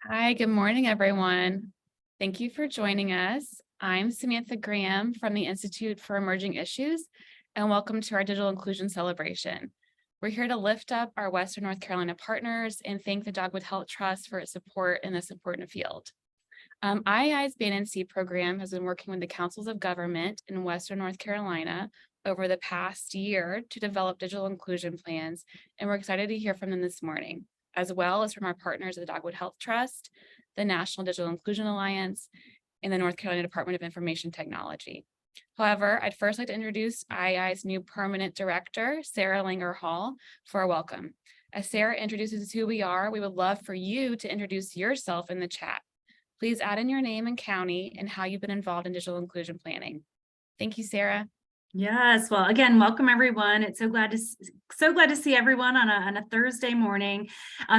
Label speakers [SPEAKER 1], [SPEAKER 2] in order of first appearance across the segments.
[SPEAKER 1] Hi, good morning, everyone. Thank you for joining us. I'm Samantha Graham from the Institute for Emerging Issues, and welcome to our Digital Inclusion Celebration. We're here to lift up our Western North Carolina partners and thank the Dogwood Health Trust for its support in this important field. II's BNNC program has been working with the councils of government in Western North Carolina over the past year to develop digital inclusion plans, and we're excited to hear from them this morning, as well as from our partners at the Dogwood Health Trust, the National Digital Inclusion Alliance, and the North Carolina Department of Information Technology. However, I'd first like to introduce II's new permanent director, Sara Langer-Hall, for a welcome. As Sara introduces who we are, we would love for you to introduce yourself in the chat. Please add in your name and county and how you've been involved in digital inclusion planning. Thank you, Sara.
[SPEAKER 2] Yes, well, again, welcome everyone. It's so glad to see everyone on a Thursday morning.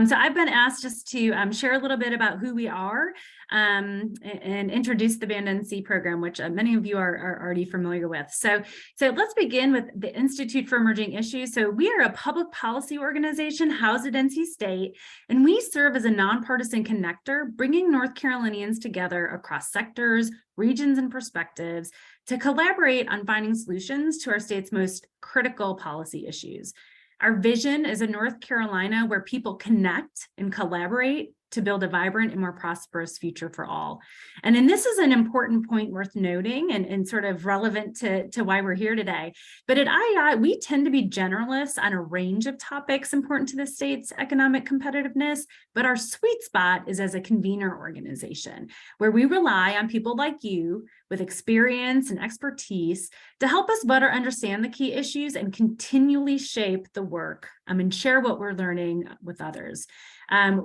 [SPEAKER 2] So I've been asked just to share a little bit about who we are and introduce the BNNC program, which many of you are already familiar with. So let's begin with the Institute for Emerging Issues. So we are a public policy organization housed at NC State, and we serve as a nonpartisan connector, bringing North Carolinians together across sectors, regions, and perspectives to collaborate on finding solutions to our state's most critical policy issues. Our vision is a North Carolina where people connect and collaborate to build a vibrant and more prosperous future for all. And this is an important point worth noting and sort of relevant to why we're here today. But at IIA, we tend to be generalists on a range of topics important to the state's economic competitiveness, but our sweet spot is as a convener organization, where we rely on people like you with experience and expertise to help us better understand the key issues and continually shape the work and share what we're learning with others.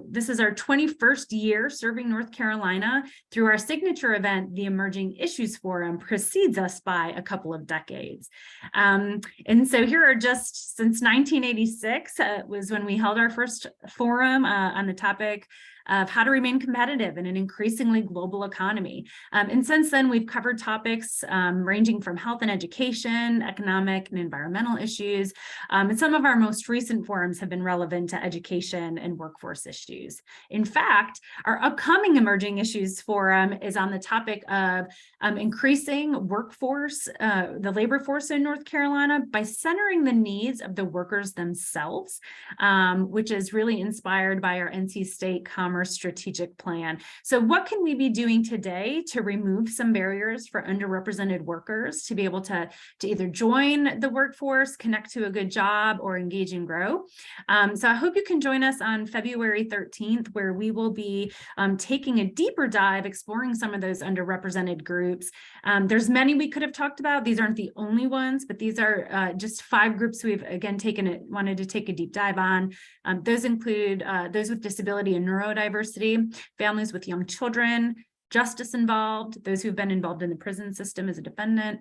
[SPEAKER 2] This is our 21st year serving North Carolina through our signature event. The Emerging Issues Forum precedes us by a couple of decades. And so here are just since 1986 was when we held our first forum on the topic of how to remain competitive in an increasingly global economy. And since then, we've covered topics ranging from health and education, economic and environmental issues, and some of our most recent forums have been relevant to education and workforce issues. In fact, our upcoming Emerging Issues Forum is on the topic of increasing workforce, the labor force in North Carolina by centering the needs of the workers themselves, which is really inspired by our NC State Commerce Strategic Plan. So what can we be doing today to remove some barriers for underrepresented workers to be able to either join the workforce, connect to a good job, or engage and grow? So I hope you can join us on February 13th, where we will be taking a deeper dive, exploring some of those underrepresented groups. There's many we could have talked about. These aren't the only ones, but these are just 5 groups we've again wanted to take a deep dive on. Those include those with disability and neurodiversity, families with young children, justice involved, those who've been involved in the prison system as a defendant,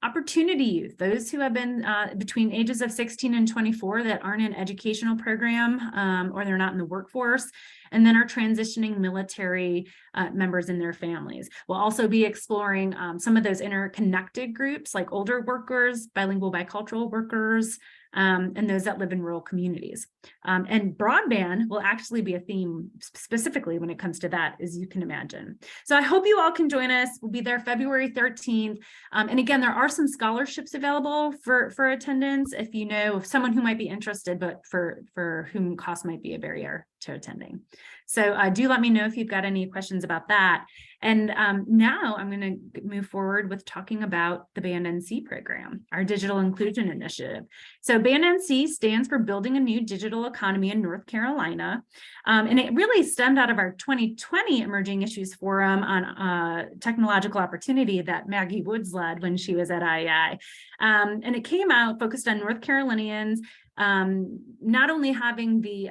[SPEAKER 2] opportunity youth, those who have been between ages of 16 and 24 that aren't in an educational program or they're not in the workforce, and then our transitioning military members and their families. We'll also be exploring some of those interconnected groups like older workers, bilingual, bicultural workers, and those that live in rural communities. And broadband will actually be a theme specifically when it comes to that, as you can imagine. So I hope you all can join us. We'll be there February 13th. And again, there are some scholarships available for attendance if you know of someone who might be interested, but for whom cost might be a barrier to attending. So do let me know if you've got any questions about that. And now I'm going to move forward with talking about the BNNC program, our digital inclusion initiative. So BNNC stands for Building a New Digital Economy in North Carolina. And it really stemmed out of our 2020 Emerging Issues Forum on technological opportunity that Maggie Woods led when she was at IIA. And it came out focused on North Carolinians not only having the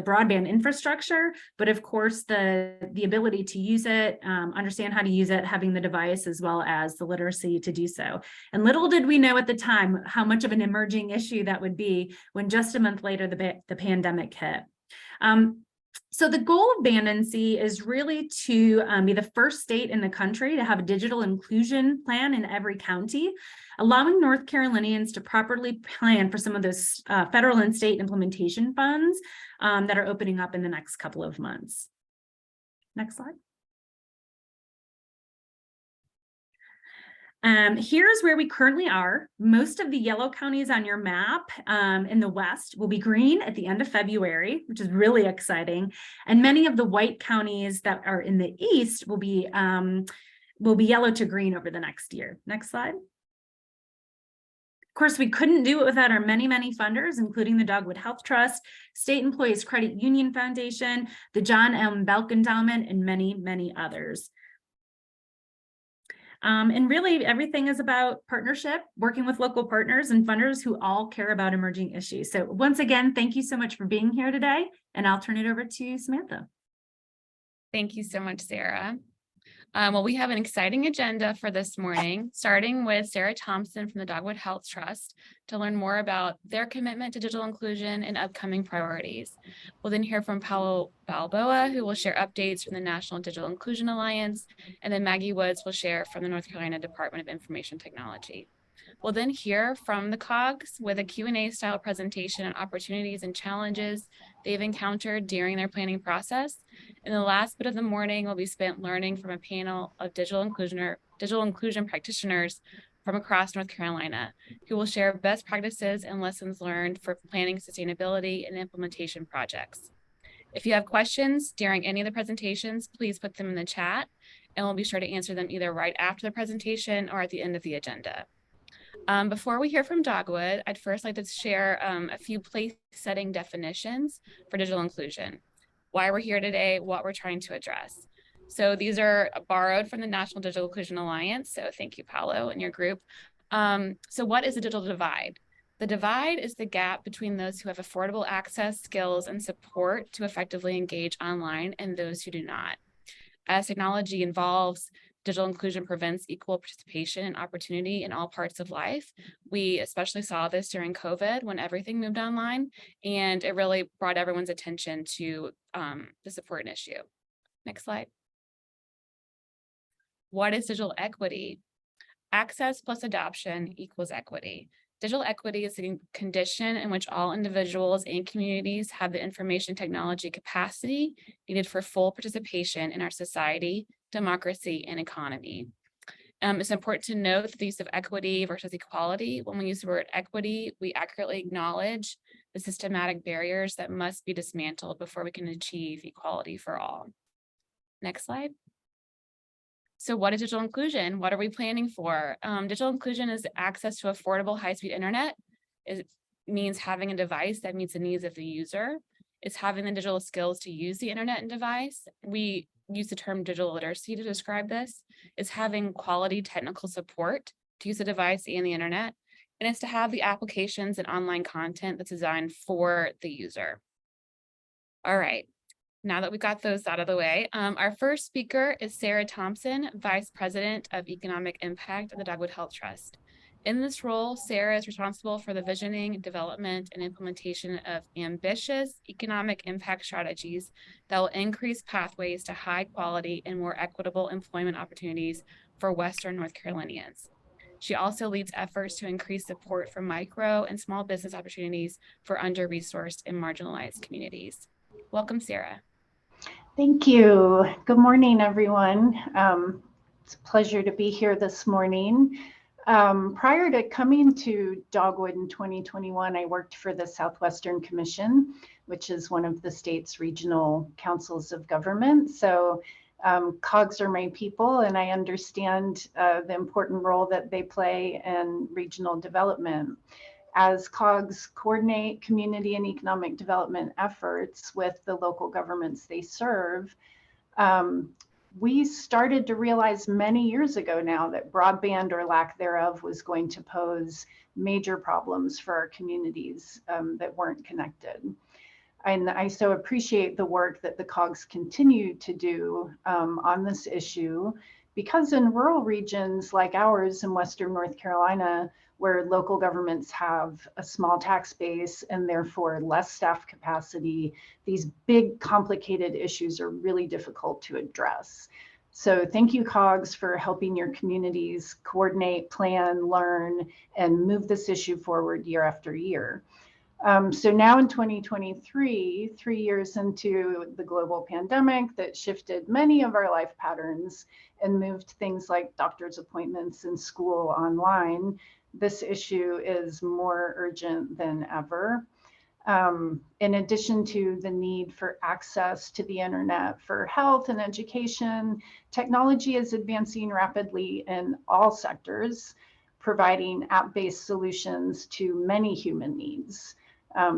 [SPEAKER 2] broadband infrastructure, but of course the ability to use it, understand how to use it, having the device, as well as the literacy to do so. And little did we know at the time how much of an emerging issue that would be when just a month later the pandemic hit. So the goal of BNNC is really to be the first state in the country to have a digital inclusion plan in every county, allowing North Carolinians to properly plan for some of those federal and state implementation funds that are opening up in the next couple of months. Next slide. Here's where we currently are. Most of the yellow counties on your map in the west will be green at the end of February, which is really exciting. And many of the white counties that are in the east will be yellow to green over the next year. Next slide. Of course, we couldn't do it without our many, many funders, including the Dogwood Health Trust, State Employees Credit Union Foundation, the John M. Belk Endowment, and many, many others. And really everything is about partnership, working with local partners and funders who all care about emerging issues. So once again, thank you so much for being here today, and I'll turn it over to Samantha.
[SPEAKER 1] Thank you so much, Sara. Well, we have an exciting agenda for this morning, starting with Sara Thompson from the Dogwood Health Trust to learn more about their commitment to digital inclusion and upcoming priorities. We'll then hear from Paolo Balboa, who will share updates from the National Digital Inclusion Alliance, and then Maggie Woods will share from the North Carolina Department of Information Technology. We'll then hear from the COGS with a Q&A style presentation on opportunities and challenges they've encountered during their planning process. And the last bit of the morning will be spent learning from a panel of digital inclusion practitioners from across North Carolina, who will share best practices and lessons learned for planning sustainability and implementation projects. If you have questions during any of the presentations, please put them in the chat, and we'll be sure to answer them either right after the presentation or at the end of the agenda. Before we hear from Dogwood, I'd first like to share a few place-setting definitions for digital inclusion, why we're here today, what we're trying to address. So these are borrowed from the National Digital Inclusion Alliance, so thank you, Paolo, and your group. So what is a digital divide? The divide is the gap between those who have affordable access, skills, and support to effectively engage online and those who do not. As technology evolves, digital inclusion prevents equal participation and opportunity in all parts of life. We especially saw this during COVID when everything moved online, and it really brought everyone's attention to this important issue. Next slide. What is digital equity? Access plus adoption equals equity. Digital equity is the condition in which all individuals and communities have the information technology capacity needed for full participation in our society, democracy, and economy. It's important to note the use of equity versus equality. When we use the word equity, we accurately acknowledge the systematic barriers that must be dismantled before we can achieve equality for all. Next slide. So what is digital inclusion? What are we planning for? Digital inclusion is access to affordable high-speed internet. It means having a device that meets the needs of the user. It's having the digital skills to use the internet and device. We use the term digital literacy to describe this. It's having quality technical support to use the device and the internet. And it's to have the applications and online content that's designed for the user. All right. Now that we've got those out of the way, our first speaker is Sara Thompson, Vice President of Economic Impact of the Dogwood Health Trust. In this role, Sara is responsible for the visioning, development, and implementation of ambitious economic impact strategies that will increase pathways to high quality and more equitable employment opportunities for Western North Carolinians. She also leads efforts to increase support for micro and small business opportunities for under-resourced and marginalized communities. Welcome, Sara.
[SPEAKER 3] Thank you. Good morning, everyone. It's a pleasure to be here this morning. Prior to coming to Dogwood in 2021, I worked for the Southwestern Commission, which is one of the state's regional councils of government. So COGS are my people, and I understand the important role that they play in regional development. As COGS coordinate community and economic development efforts with the local governments they serve, we started to realize many years ago now that broadband or lack thereof was going to pose major problems for our communities that weren't connected. And I so appreciate the work that the COGS continue to do on this issue, because in rural regions like ours in Western North Carolina, where local governments have a small tax base and therefore less staff capacity, these big complicated issues are really difficult to address. So thank you, COGS, for helping your communities coordinate, plan, learn, and move this issue forward year after year. So now in 2023, 3 years into the global pandemic that shifted many of our life patterns and moved things like doctor's appointments and school online, this issue is more urgent than ever. In addition to the need for access to the internet for health and education, technology is advancing rapidly in all sectors, providing app-based solutions to many human needs.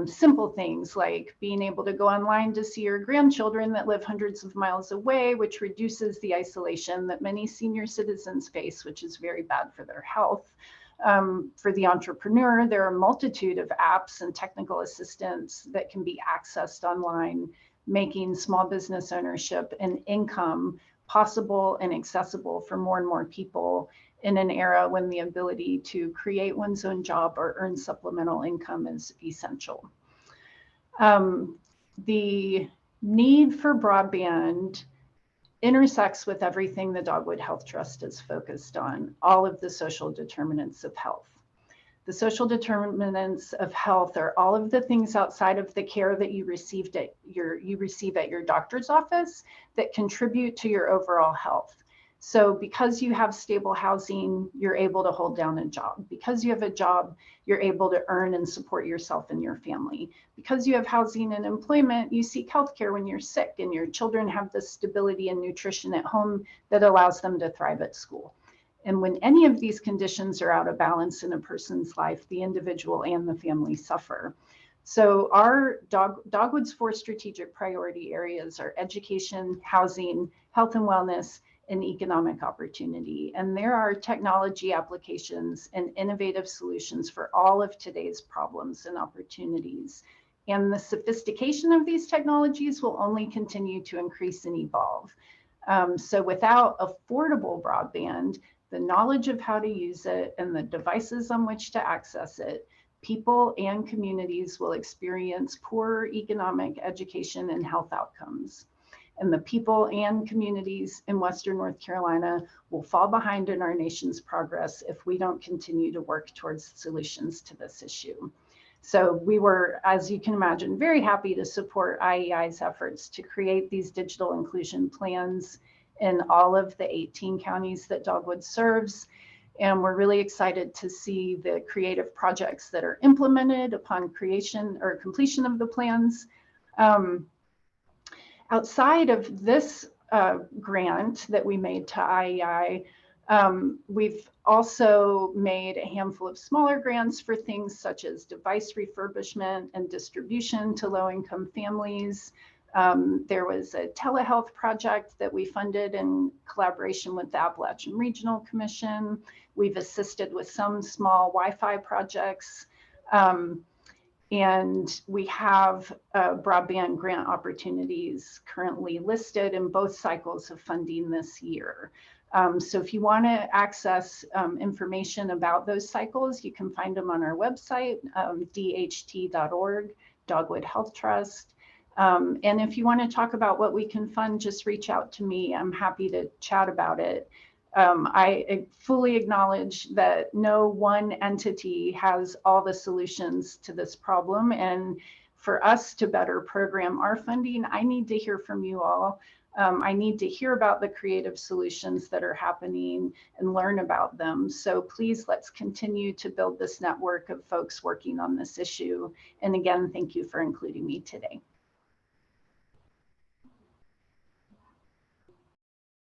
[SPEAKER 3] Simple things like being able to go online to see your grandchildren that live hundreds of miles away, which reduces the isolation that many senior citizens face, which is very bad for their health. For the entrepreneur, there are a multitude of apps and technical assistance that can be accessed online, making small business ownership and income possible and accessible for more and more people in an era when the ability to create one's own job or earn supplemental income is essential. The need for broadband intersects with everything the Dogwood Health Trust is focused on, all of the social determinants of health. The social determinants of health are all of the things outside of the care that you receive at your doctor's office that contribute to your overall health. So because you have stable housing, you're able to hold down a job. Because you have a job, you're able to earn and support yourself and your family. Because you have housing and employment, you seek healthcare when you're sick, and your children have the stability and nutrition at home that allows them to thrive at school. And when any of these conditions are out of balance in a person's life, the individual and the family suffer. So our Dogwood's 4 strategic priority areas are education, housing, health and wellness, and economic opportunity. And there are technology applications and innovative solutions for all of today's problems and opportunities. And the sophistication of these technologies will only continue to increase and evolve. So without affordable broadband, the knowledge of how to use it and the devices on which to access it, people and communities will experience poor economic, education, and health outcomes. And the people and communities in Western North Carolina will fall behind in our nation's progress if we don't continue to work towards solutions to this issue. So we were, as you can imagine, very happy to support IEI's efforts to create these digital inclusion plans in all of the 18 counties that Dogwood serves. And we're really excited to see the creative projects that are implemented upon creation or completion of the plans. Outside of this grant that we made to IEI, we've also made a handful of smaller grants for things such as device refurbishment and distribution to low-income families. There was a telehealth project that we funded in collaboration with the Appalachian Regional Commission. We've assisted with some small Wi-Fi projects. And we have broadband grant opportunities currently listed in both cycles of funding this year. So if you want to access information about those cycles, you can find them on our website, dht.org, Dogwood Health Trust. And if you want to talk about what we can fund, just reach out to me. I'm happy to chat about it. I fully acknowledge that no one entity has all the solutions to this problem. And for us to better program our funding, I need to hear from you all. I need to hear about the creative solutions that are happening and learn about them. So please, let's continue to build this network of folks working on this issue. And again, thank you for including me today.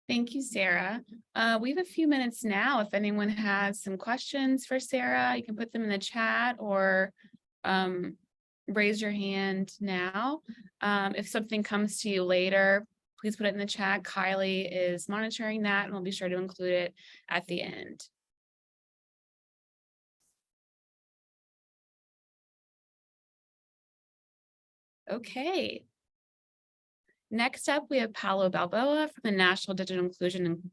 [SPEAKER 1] Thank you, Sara. We have a few minutes now. If anyone has some questions for Sara, you can put them in the chat or raise your hand now. If something comes to you later, please put it in the chat. Kylie is monitoring that and we'll be sure to include it at the end. Okay. Next up, we have Paolo Balboa from the National Digital Inclusion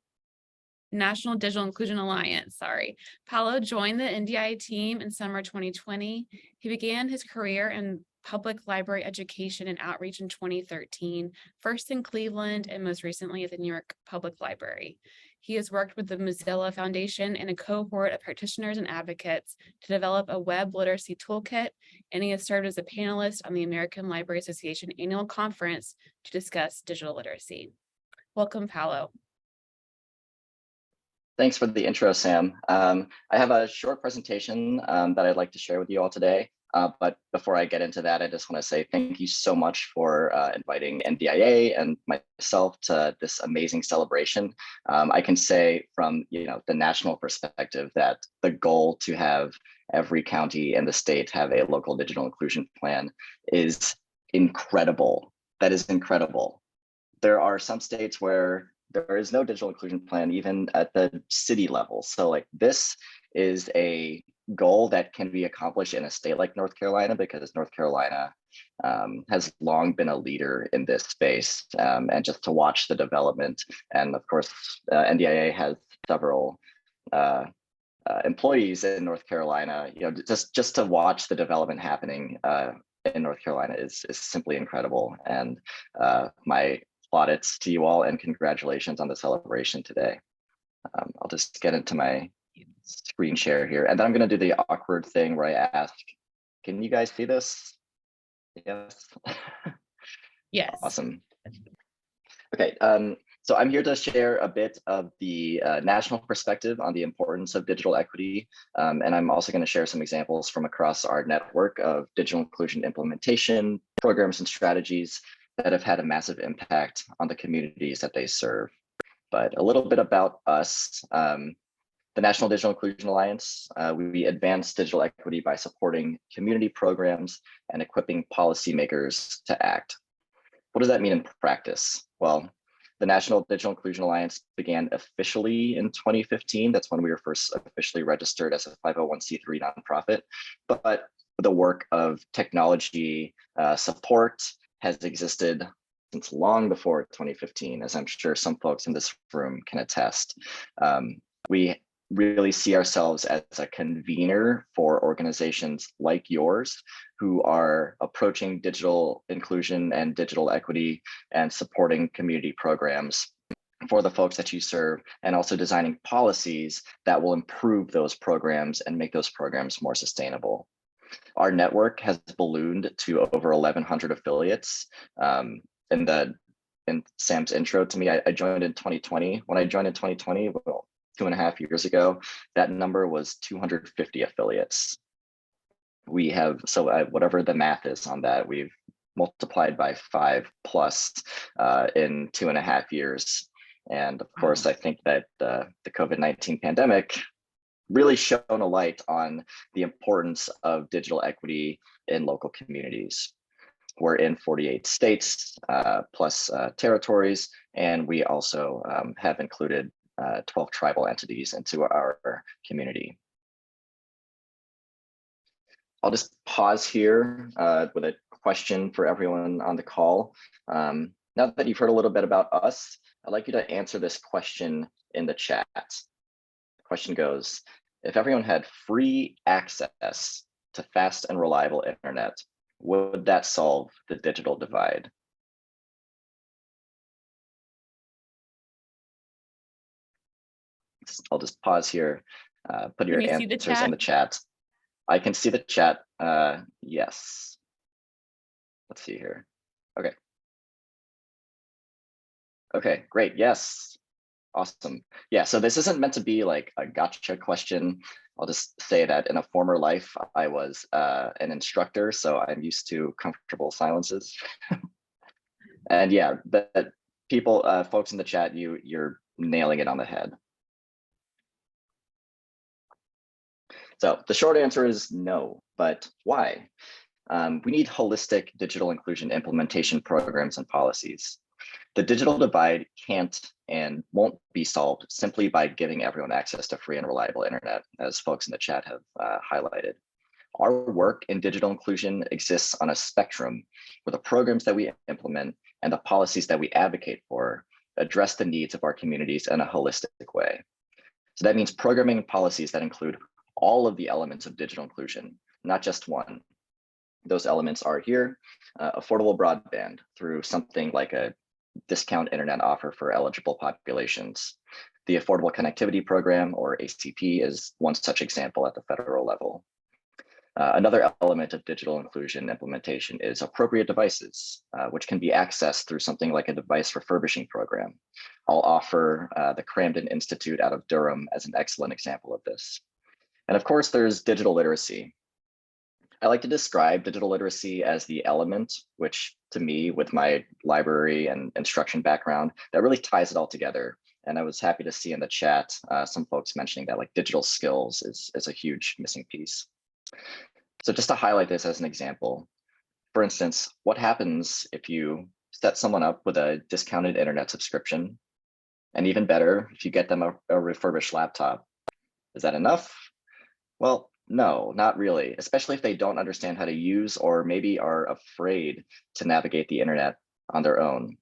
[SPEAKER 1] Alliance. Paolo joined the NDIA team in summer 2020. He began his career in public library education and outreach in 2013, first in Cleveland and most recently at the New York Public Library. He has worked with the Mozilla Foundation and a cohort of practitioners and advocates to develop a web literacy toolkit, and he has served as a panelist on the American Library Association annual conference to discuss digital literacy. Welcome, Paolo.
[SPEAKER 4] Thanks for the intro, Sam. I have a short presentation that I'd like to share with you all today. But before I get into that, I just want to say thank you so much for inviting NDIA and myself to this amazing celebration. I can say from the national perspective that the goal to have every county in the state have a local digital inclusion plan is incredible. That is incredible. There are some states where there is no digital inclusion plan even at the city level. So like this is a goal that can be accomplished in a state like North Carolina, because North Carolina has long been a leader in this space, and just to watch the development. And of course, NDIA has several employees in North Carolina. Just to watch the development happening in North Carolina is simply incredible. And my plaudits to you all and congratulations on the celebration today. I'll just get into my screen share here, and then I'm going to do the awkward thing where I ask, can you guys see this? Yes.
[SPEAKER 1] Yes.
[SPEAKER 4] Awesome. Okay, so I'm here to share a bit of the national perspective on the importance of digital equity, and I'm also going to share some examples from across our network of digital inclusion implementation programs and strategies that have had a massive impact on the communities that they serve. But a little bit about us. The National Digital Inclusion Alliance, we advance digital equity by supporting community programs and equipping policymakers to act. What does that mean in practice? Well, the National Digital Inclusion Alliance began officially in 2015. That's when we were first officially registered as a 501c3 nonprofit. But the work of technology support has existed since long before 2015, as I'm sure some folks in this room can attest. We really see ourselves as a convener for organizations like yours who are approaching digital inclusion and digital equity and supporting community programs for the folks that you serve, and also designing policies that will improve those programs and make those programs more sustainable. Our network has ballooned to over 1,100 affiliates. In Sam's intro to me, I joined in 2020. When I joined in 2020, well, 2.5 years ago, that number was 250 affiliates. We have, so whatever the math is on that, we've multiplied by 5+ in 2.5 years. And of course, I think that the COVID-19 pandemic really shone a light on the importance of digital equity in local communities. We're in 48 states plus territories, and we also have included 12 tribal entities into our community. I'll just pause here with a question for everyone on the call. Now that you've heard a little bit about us, I'd like you to answer this question in the chat. The question goes, if everyone had free access to fast and reliable internet, would that solve the digital divide? I'll just pause here, put your answers in the chat. I can see the chat, yes. Let's see here, okay. Okay, great, yes, awesome. Yeah, so this isn't meant to be like a gotcha question. I'll just say that in a former life, I was an instructor, so I'm used to comfortable silences. And yeah, but people, folks in the chat, you're nailing it on the head. So the short answer is no, but why? We need holistic digital inclusion implementation programs and policies. The digital divide can't and won't be solved simply by giving everyone access to free and reliable internet, as folks in the chat have highlighted. Our work in digital inclusion exists on a spectrum where the programs that we implement and the policies that we advocate for address the needs of our communities in a holistic way. So that means programming and policies that include all of the elements of digital inclusion, not just one. Those elements are here, affordable broadband through something like a discount internet offer for eligible populations, The Affordable Connectivity Program, or ACP, is one such example at the federal level. Another element of digital inclusion implementation is appropriate devices, which can be accessed through something like a device refurbishing program. I'll offer the Camden Institute out of Durham as an excellent example of this. And of course, there's digital literacy. I like to describe digital literacy as the element, which to me, with my library and instruction background, that really ties it all together. And I was happy to see in the chat some folks mentioning that like digital skills is a huge missing piece. So just to highlight this as an example, for instance, what happens if you set someone up with a discounted internet subscription? And even better, if you get them a refurbished laptop, is that enough? Well, no, not really, especially if they don't understand how to use or maybe are afraid to navigate the internet on their own.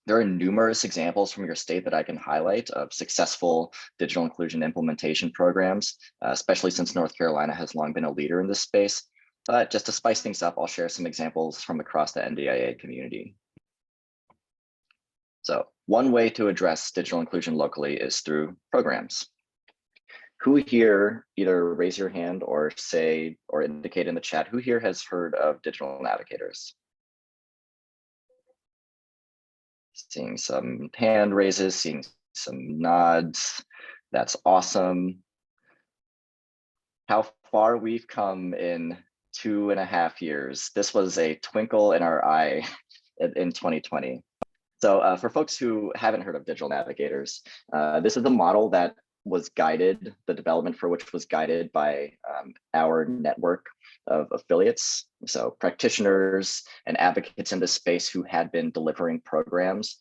[SPEAKER 4] There are numerous examples from your state that I can highlight of successful digital inclusion implementation programs, especially since North Carolina has long been a leader in this space. But just to spice things up, I'll share some examples from across the NDIA community. So one way to address digital inclusion locally is through programs. Who here, either raise your hand or say or indicate in the chat, who here has heard of digital navigators? Seeing some hand raises, seeing some nods. That's awesome. How far we've come in 2.5 years. This was a twinkle in our eye in 2020. So for folks who haven't heard of digital navigators, this is a model that was guided, the development for which was guided by our network of affiliates. So practitioners and advocates in this space who had been delivering programs.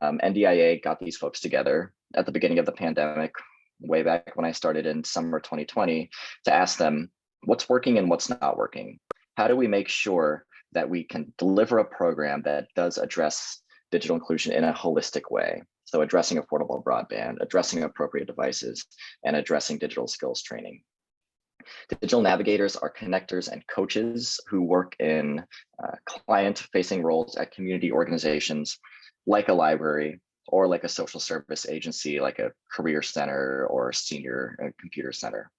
[SPEAKER 4] NDIA got these folks together at the beginning of the pandemic, way back when I started in summer 2020, to ask them what's working and what's not working. How do we make sure that we can deliver a program that does address digital inclusion in a holistic way? So addressing affordable broadband, addressing appropriate devices, and addressing digital skills training. Digital navigators are connectors and coaches who work in client-facing roles at community organizations like a library or like a social service agency, like a career center or senior computer center.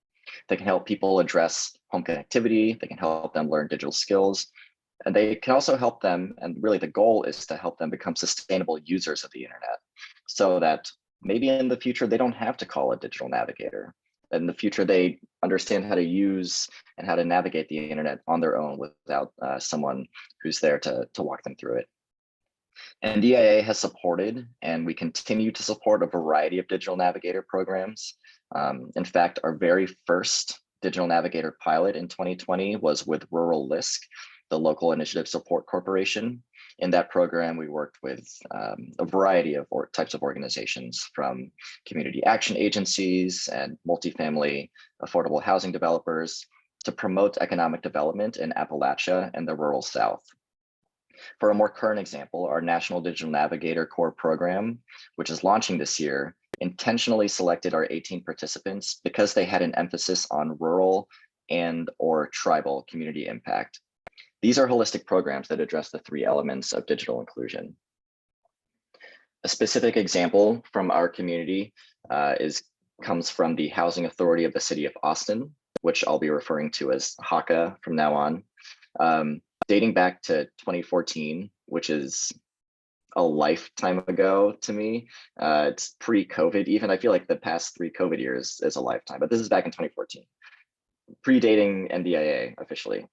[SPEAKER 4] They can help people address home connectivity. They can help them learn digital skills. And they can also help them, and really the goal is to help them become sustainable users of the internet so that maybe in the future they don't have to call a digital navigator. In the future, they understand how to use and how to navigate the internet on their own without someone who's there to walk them through it. NDIA has supported, and we continue to support, a variety of digital navigator programs. In fact, our very first digital navigator pilot in 2020 was with Rural LISC, the Local Initiative Support Corporation. In that program, we worked with a variety of types of organizations, from community action agencies and multifamily affordable housing developers to promote economic development in Appalachia and the rural South. For a more current example, our National Digital Navigator Core program, which is launching this year, intentionally selected our 18 participants because they had an emphasis on rural and/or tribal community impact. These are holistic programs that address the 3 elements of digital inclusion. A specific example from our community comes from the Housing Authority of the City of Austin, which I'll be referring to as HACA from now on, dating back to 2014, which is a lifetime ago to me. It's pre-COVID even. I feel like the past 3 COVID years is a lifetime, but this is back in 2014. Predating NDIA officially.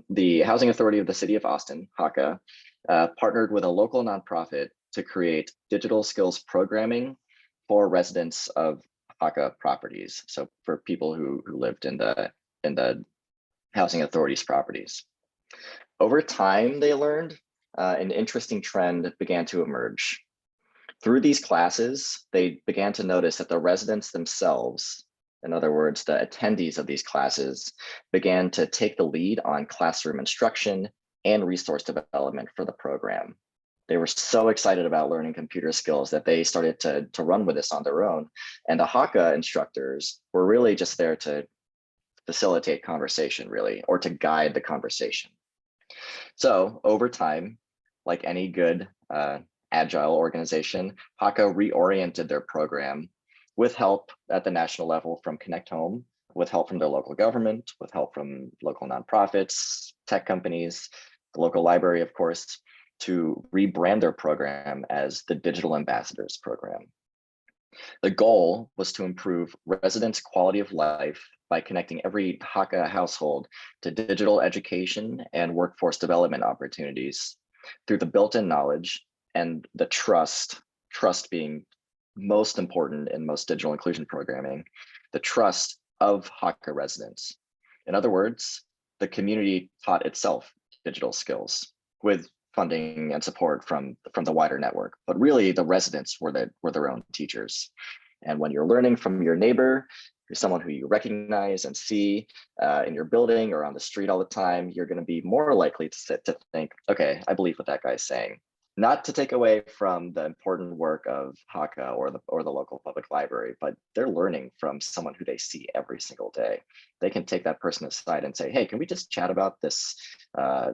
[SPEAKER 4] The Housing Authority of the City of Austin, HACA, partnered with a local nonprofit to create digital skills programming for residents of HACA properties. So for people who lived in the Housing Authority's properties. Over time, they learned an interesting trend began to emerge. Through these classes, they began to notice that the residents themselves, in other words, the attendees of these classes, began to take the lead on classroom instruction and resource development for the program. They were so excited about learning computer skills that they started to run with this on their own. And the HACA instructors were really just there to facilitate conversation, really, or to guide the conversation. So over time, like any good agile organization, HACA reoriented their program with help at the national level from Connect Home, with help from their local government, with help from local nonprofits, tech companies, the local library, of course, to rebrand their program as the Digital Ambassadors Program. The goal was to improve residents' quality of life by connecting every Hakka household to digital education and workforce development opportunities through the built-in knowledge and the trust being most important in most digital inclusion programming, the trust of Hakka residents. In other words, the community taught itself digital skills with funding and support from the wider network, but really the residents were their own teachers. And when you're learning from your neighbor, you're someone who you recognize and see in your building or on the street all the time, you're going to be more likely to think, okay, I believe what that guy's saying. Not to take away from the important work of Hakka or the local public library, but they're learning from someone who they see every single day. They can take that person aside and say, hey, can we just chat about this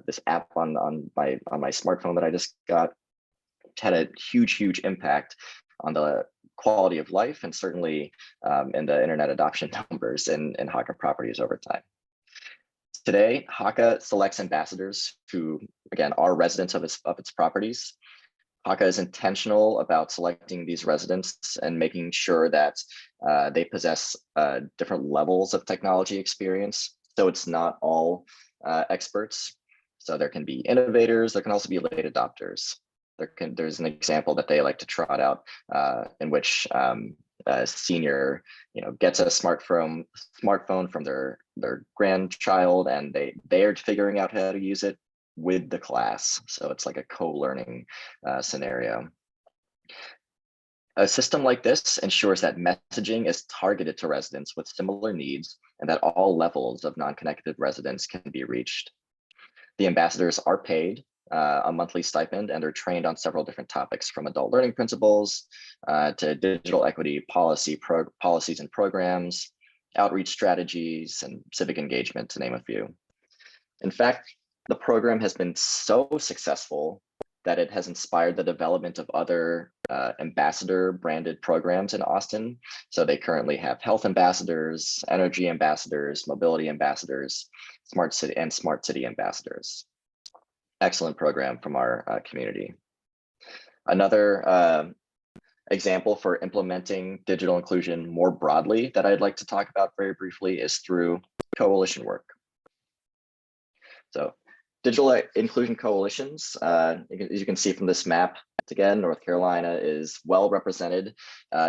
[SPEAKER 4] this app on my smartphone that I just got? It had a huge impact on the quality of life and certainly in the internet adoption numbers in Hakka properties over time. Today, Hakka selects ambassadors who, again, are residents of its properties. Hakka is intentional about selecting these residents and making sure that they possess different levels of technology experience. So it's not all experts. So there can be innovators, there can also be late adopters. There's an example that they like to trot out in which a senior, gets a smartphone from their grandchild, and they're figuring out how to use it with the class. So it's like a co-learning scenario. A system like this ensures that messaging is targeted to residents with similar needs and that all levels of non-connected residents can be reached. The ambassadors are paid a monthly stipend, and they're trained on several different topics, from adult learning principles to digital equity policies and programs, outreach strategies, and civic engagement, to name a few. In fact, the program has been so successful that it has inspired the development of other ambassador branded programs in Austin. So they currently have health ambassadors, energy ambassadors, mobility ambassadors, smart city ambassadors. Excellent program from our community. Another example for implementing digital inclusion more broadly that I'd like to talk about very briefly is through coalition work. So digital inclusion coalitions, as you can see from this map, again, North Carolina is well represented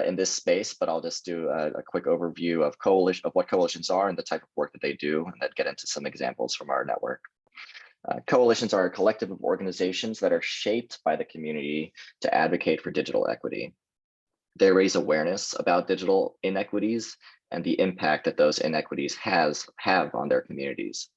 [SPEAKER 4] in this space, but I'll just do a quick overview of what coalitions are and the type of work that they do, and then get into some examples from our network. Coalitions are a collective of organizations that are shaped by the community to advocate for digital equity. They raise awareness about digital inequities and the impact that those inequities have on their communities.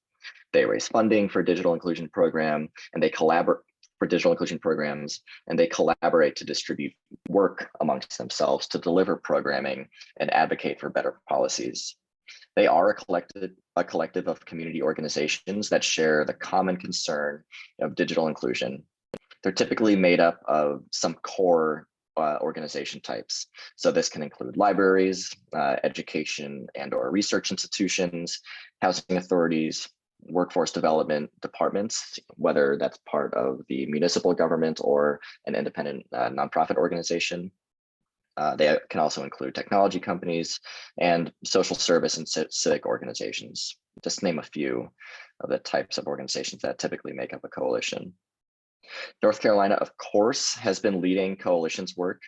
[SPEAKER 4] They raise funding for digital inclusion program, and they collaborate for digital inclusion programs, and they collaborate to distribute work amongst themselves to deliver programming and advocate for better policies. They are a collective of community organizations that share the common concern of digital inclusion. They're typically made up of some core organization types. So this can include libraries, education and/or research institutions, housing authorities, workforce development departments, whether that's part of the municipal government or an independent nonprofit organization. They can also include technology companies and social service and civic organizations, just to name a few of the types of organizations that typically make up a coalition. North Carolina, of course, has been leading coalitions work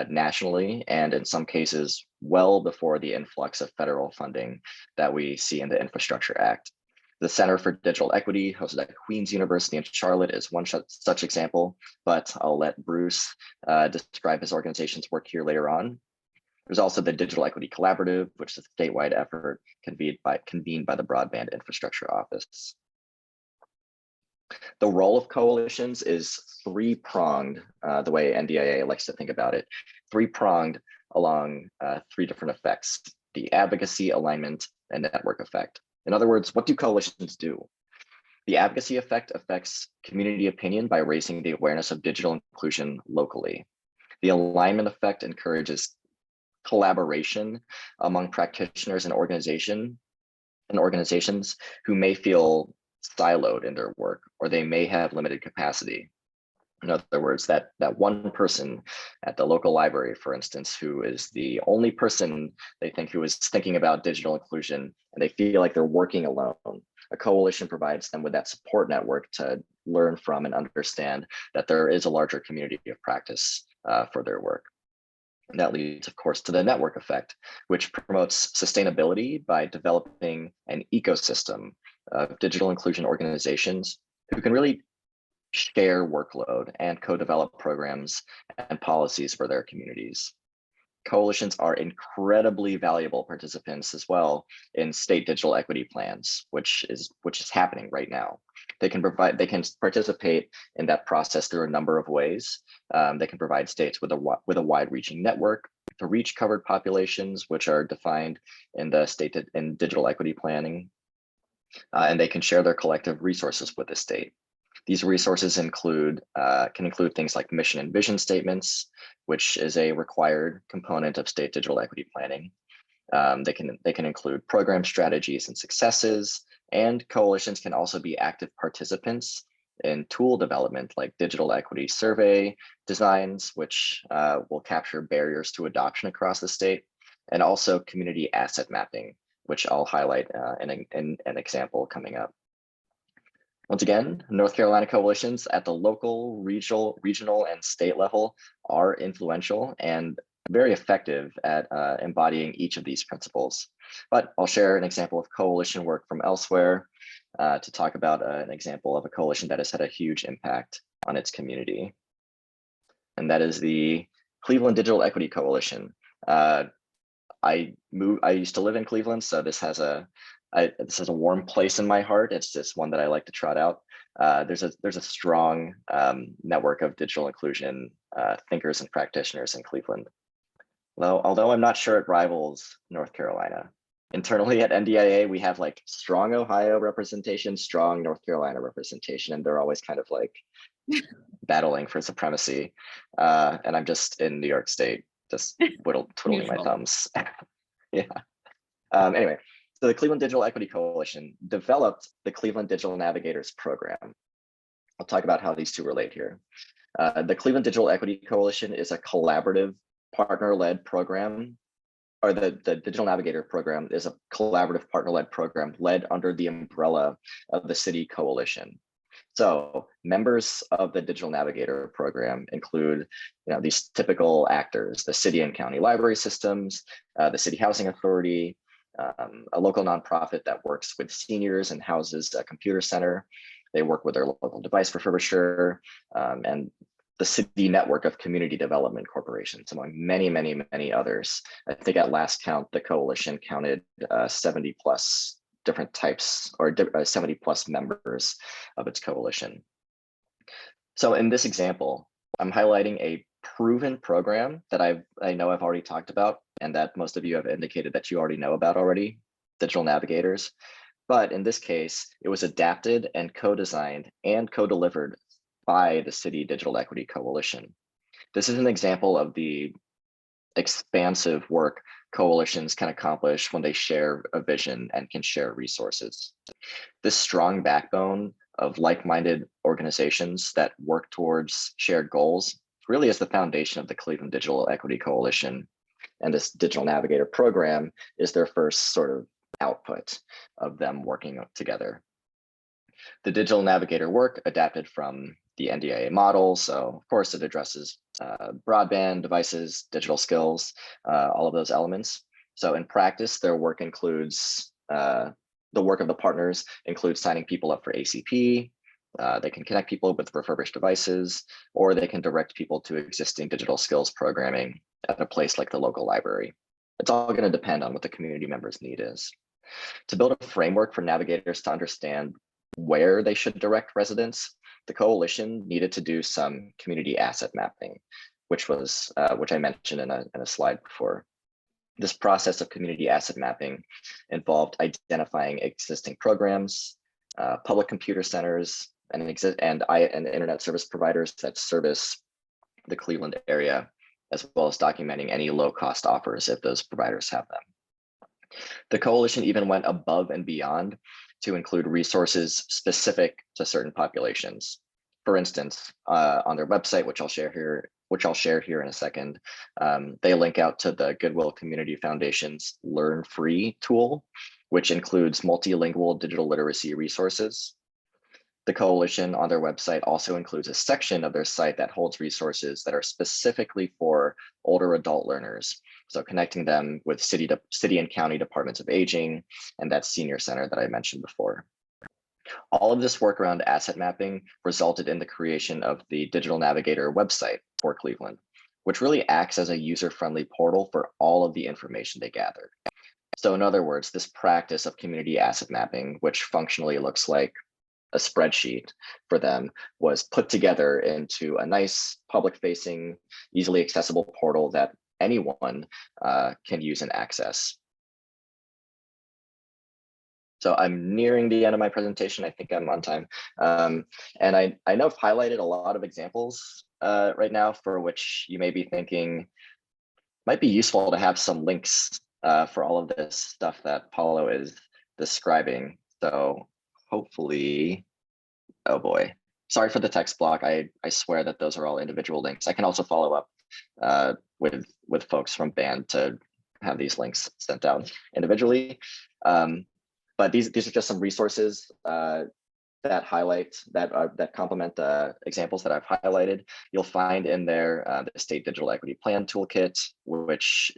[SPEAKER 4] nationally, and in some cases, well before the influx of federal funding that we see in the Infrastructure Act. The Center for Digital Equity, hosted at Queen's University in Charlotte, is one such example, but I'll let Bruce describe his organization's work here later on. There's also the Digital Equity Collaborative, which is a statewide effort convened by the Broadband Infrastructure Office. The role of coalitions is three-pronged, the way NDIA likes to think about it, three-pronged along three different effects: the advocacy, alignment, and network effect. In other words, what do coalitions do? The advocacy effect affects community opinion by raising the awareness of digital inclusion locally. The alignment effect encourages collaboration among practitioners and organizations who may feel siloed in their work, or they may have limited capacity. In other words, that one person at the local library, for instance, who is the only person they think who is thinking about digital inclusion, and they feel like they're working alone. A coalition provides them with that support network to learn from and understand that there is a larger community of practice for their work. And that leads, of course, to the network effect, which promotes sustainability by developing an ecosystem of digital inclusion organizations who can really share workload and co-develop programs and policies for their communities. Coalitions are incredibly valuable participants as well in state digital equity plans, which is happening right now. They can participate in that process through a number of ways. They can provide states with a wide-reaching network to reach covered populations, which are defined in the state in digital equity planning, and they can share their collective resources with the state. These resources can include things like mission and vision statements, which is a required component of state digital equity planning. They can include program strategies and successes, and coalitions can also be active participants in tool development like digital equity survey designs, which will capture barriers to adoption across the state, and also community asset mapping, which I'll highlight in an example coming up. Once again, North Carolina coalitions at the local, regional, and state level are influential and very effective at embodying each of these principles. But I'll share an example of coalition work from elsewhere to talk about an example of a coalition that has had a huge impact on its community. And that is the Cleveland Digital Equity Coalition. I used to live in Cleveland, so this has a warm place in my heart. It's just one that I like to trot out. There's a strong network of digital inclusion thinkers and practitioners in Cleveland. Although I'm not sure it rivals North Carolina. Internally at NDIA, we have like strong Ohio representation, strong North Carolina representation, and they're always kind of like battling for supremacy. And I'm just in New York State, just twiddling my thumbs. Yeah. Anyway. So the Cleveland Digital Equity Coalition developed the Cleveland Digital Navigators program. I'll talk about how these two relate here. The Cleveland Digital Equity Coalition is a collaborative partner-led program, or the Digital Navigator program is a collaborative partner-led program led under the umbrella of the City Coalition. So members of the Digital Navigator program include these typical actors: the city and county library systems, the City Housing Authority, a local nonprofit that works with seniors and houses a computer center. They work with their local device refurbisher, and the city network of community development corporations, among many, many, many others. I think at last count, the coalition counted 70 plus different types, or 70 plus members of its coalition. So in this example, I'm highlighting a proven program that I know I've already talked about, and that most of you have indicated that you already know about already, Digital Navigators. But in this case, it was adapted and co-designed and co-delivered by the City Digital Equity Coalition. This is an example of the expansive work coalitions can accomplish when they share a vision and can share resources. This strong backbone of like-minded organizations that work towards shared goals really is the foundation of the Cleveland Digital Equity Coalition. And this Digital Navigator program is their first sort of output of them working together. The Digital Navigator work adapted from the NDIA model. So of course it addresses broadband, devices, digital skills, all of those elements. So in practice, their work includes, the work of the partners includes signing people up for ACP. They can connect people with refurbished devices, or they can direct people to existing digital skills programming at a place like the local library. It's all going to depend on what the community members' need is. To build a framework for navigators to understand where they should direct residents, the coalition needed to do some community asset mapping, which I mentioned in a slide before. This process of community asset mapping involved identifying existing programs, public computer centers, and internet service providers that service the Cleveland area, as well as documenting any low-cost offers if those providers have them. The coalition even went above and beyond to include resources specific to certain populations. For instance, on their website, which I'll share here in a second, they link out to the Goodwill Community Foundation's Learn Free tool, which includes multilingual digital literacy resources. The coalition on their website also includes a section of their site that holds resources that are specifically for older adult learners. So connecting them with city and county departments of aging and that senior center that I mentioned before. All of this work around asset mapping resulted in the creation of the Digital Navigator website for Cleveland, which really acts as a user-friendly portal for all of the information they gather. So in other words, this practice of community asset mapping, which functionally looks like a spreadsheet for them, was put together into a nice public-facing, easily accessible portal that anyone can use and access. So I'm nearing the end of my presentation. I think I'm on time. And I know I've highlighted a lot of examples right now for which you may be thinking might be useful to have some links for all of this stuff that Paolo is describing. So hopefully, oh boy, sorry for the text block. I swear that those are all individual links. I can also follow up with folks from Band to have these links sent out individually. But these are just some resources that highlight, that complement the examples that I've highlighted. You'll find in there the State Digital Equity Plan Toolkit, which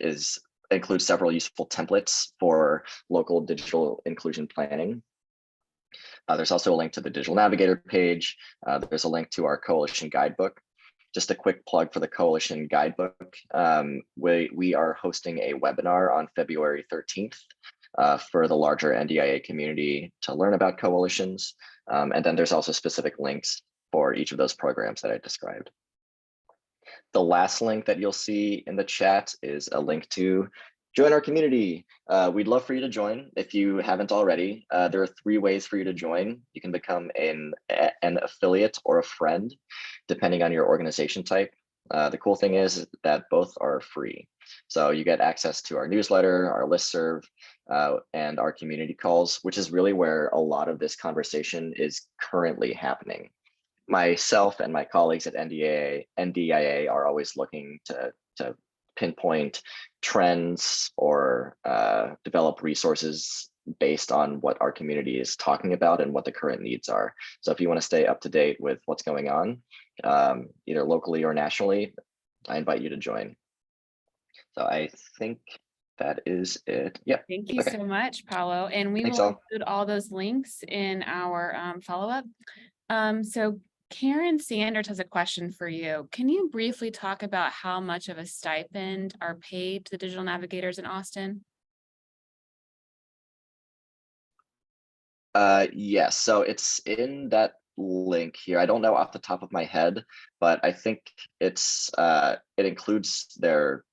[SPEAKER 4] includes several useful templates for local digital inclusion planning. There's also a link to the Digital Navigator page. There's a link to our Coalition Guidebook. Just a quick plug for the Coalition Guidebook. We are hosting a webinar on February 13th. For the larger NDIA community to learn about coalitions. And then there's also specific links for each of those programs that I described. The last link that you'll see in the chat is a link to join our community. We'd love for you to join if you haven't already. There are 3 ways for you to join. You can become an affiliate or a friend, depending on your organization type. The cool thing is that both are free. So you get access to our newsletter, our listserv, and our community calls, which is really where a lot of this conversation is currently happening. Myself and my colleagues at NDIA are always looking to pinpoint trends or develop resources based on what our community is talking about and what the current needs are. So if you want to stay up to date with what's going on, either locally or nationally, I invite you to join. So I think that is it. Yeah.
[SPEAKER 1] Thank you so much, Paolo. And we will include all those links in our follow-up. So Karen Sanders has a question for you. Can you briefly talk about how much of a stipend are paid to the digital navigators in Austin?
[SPEAKER 4] Yes, so it's in that link here. I don't know off the top of my head, but I think it includes their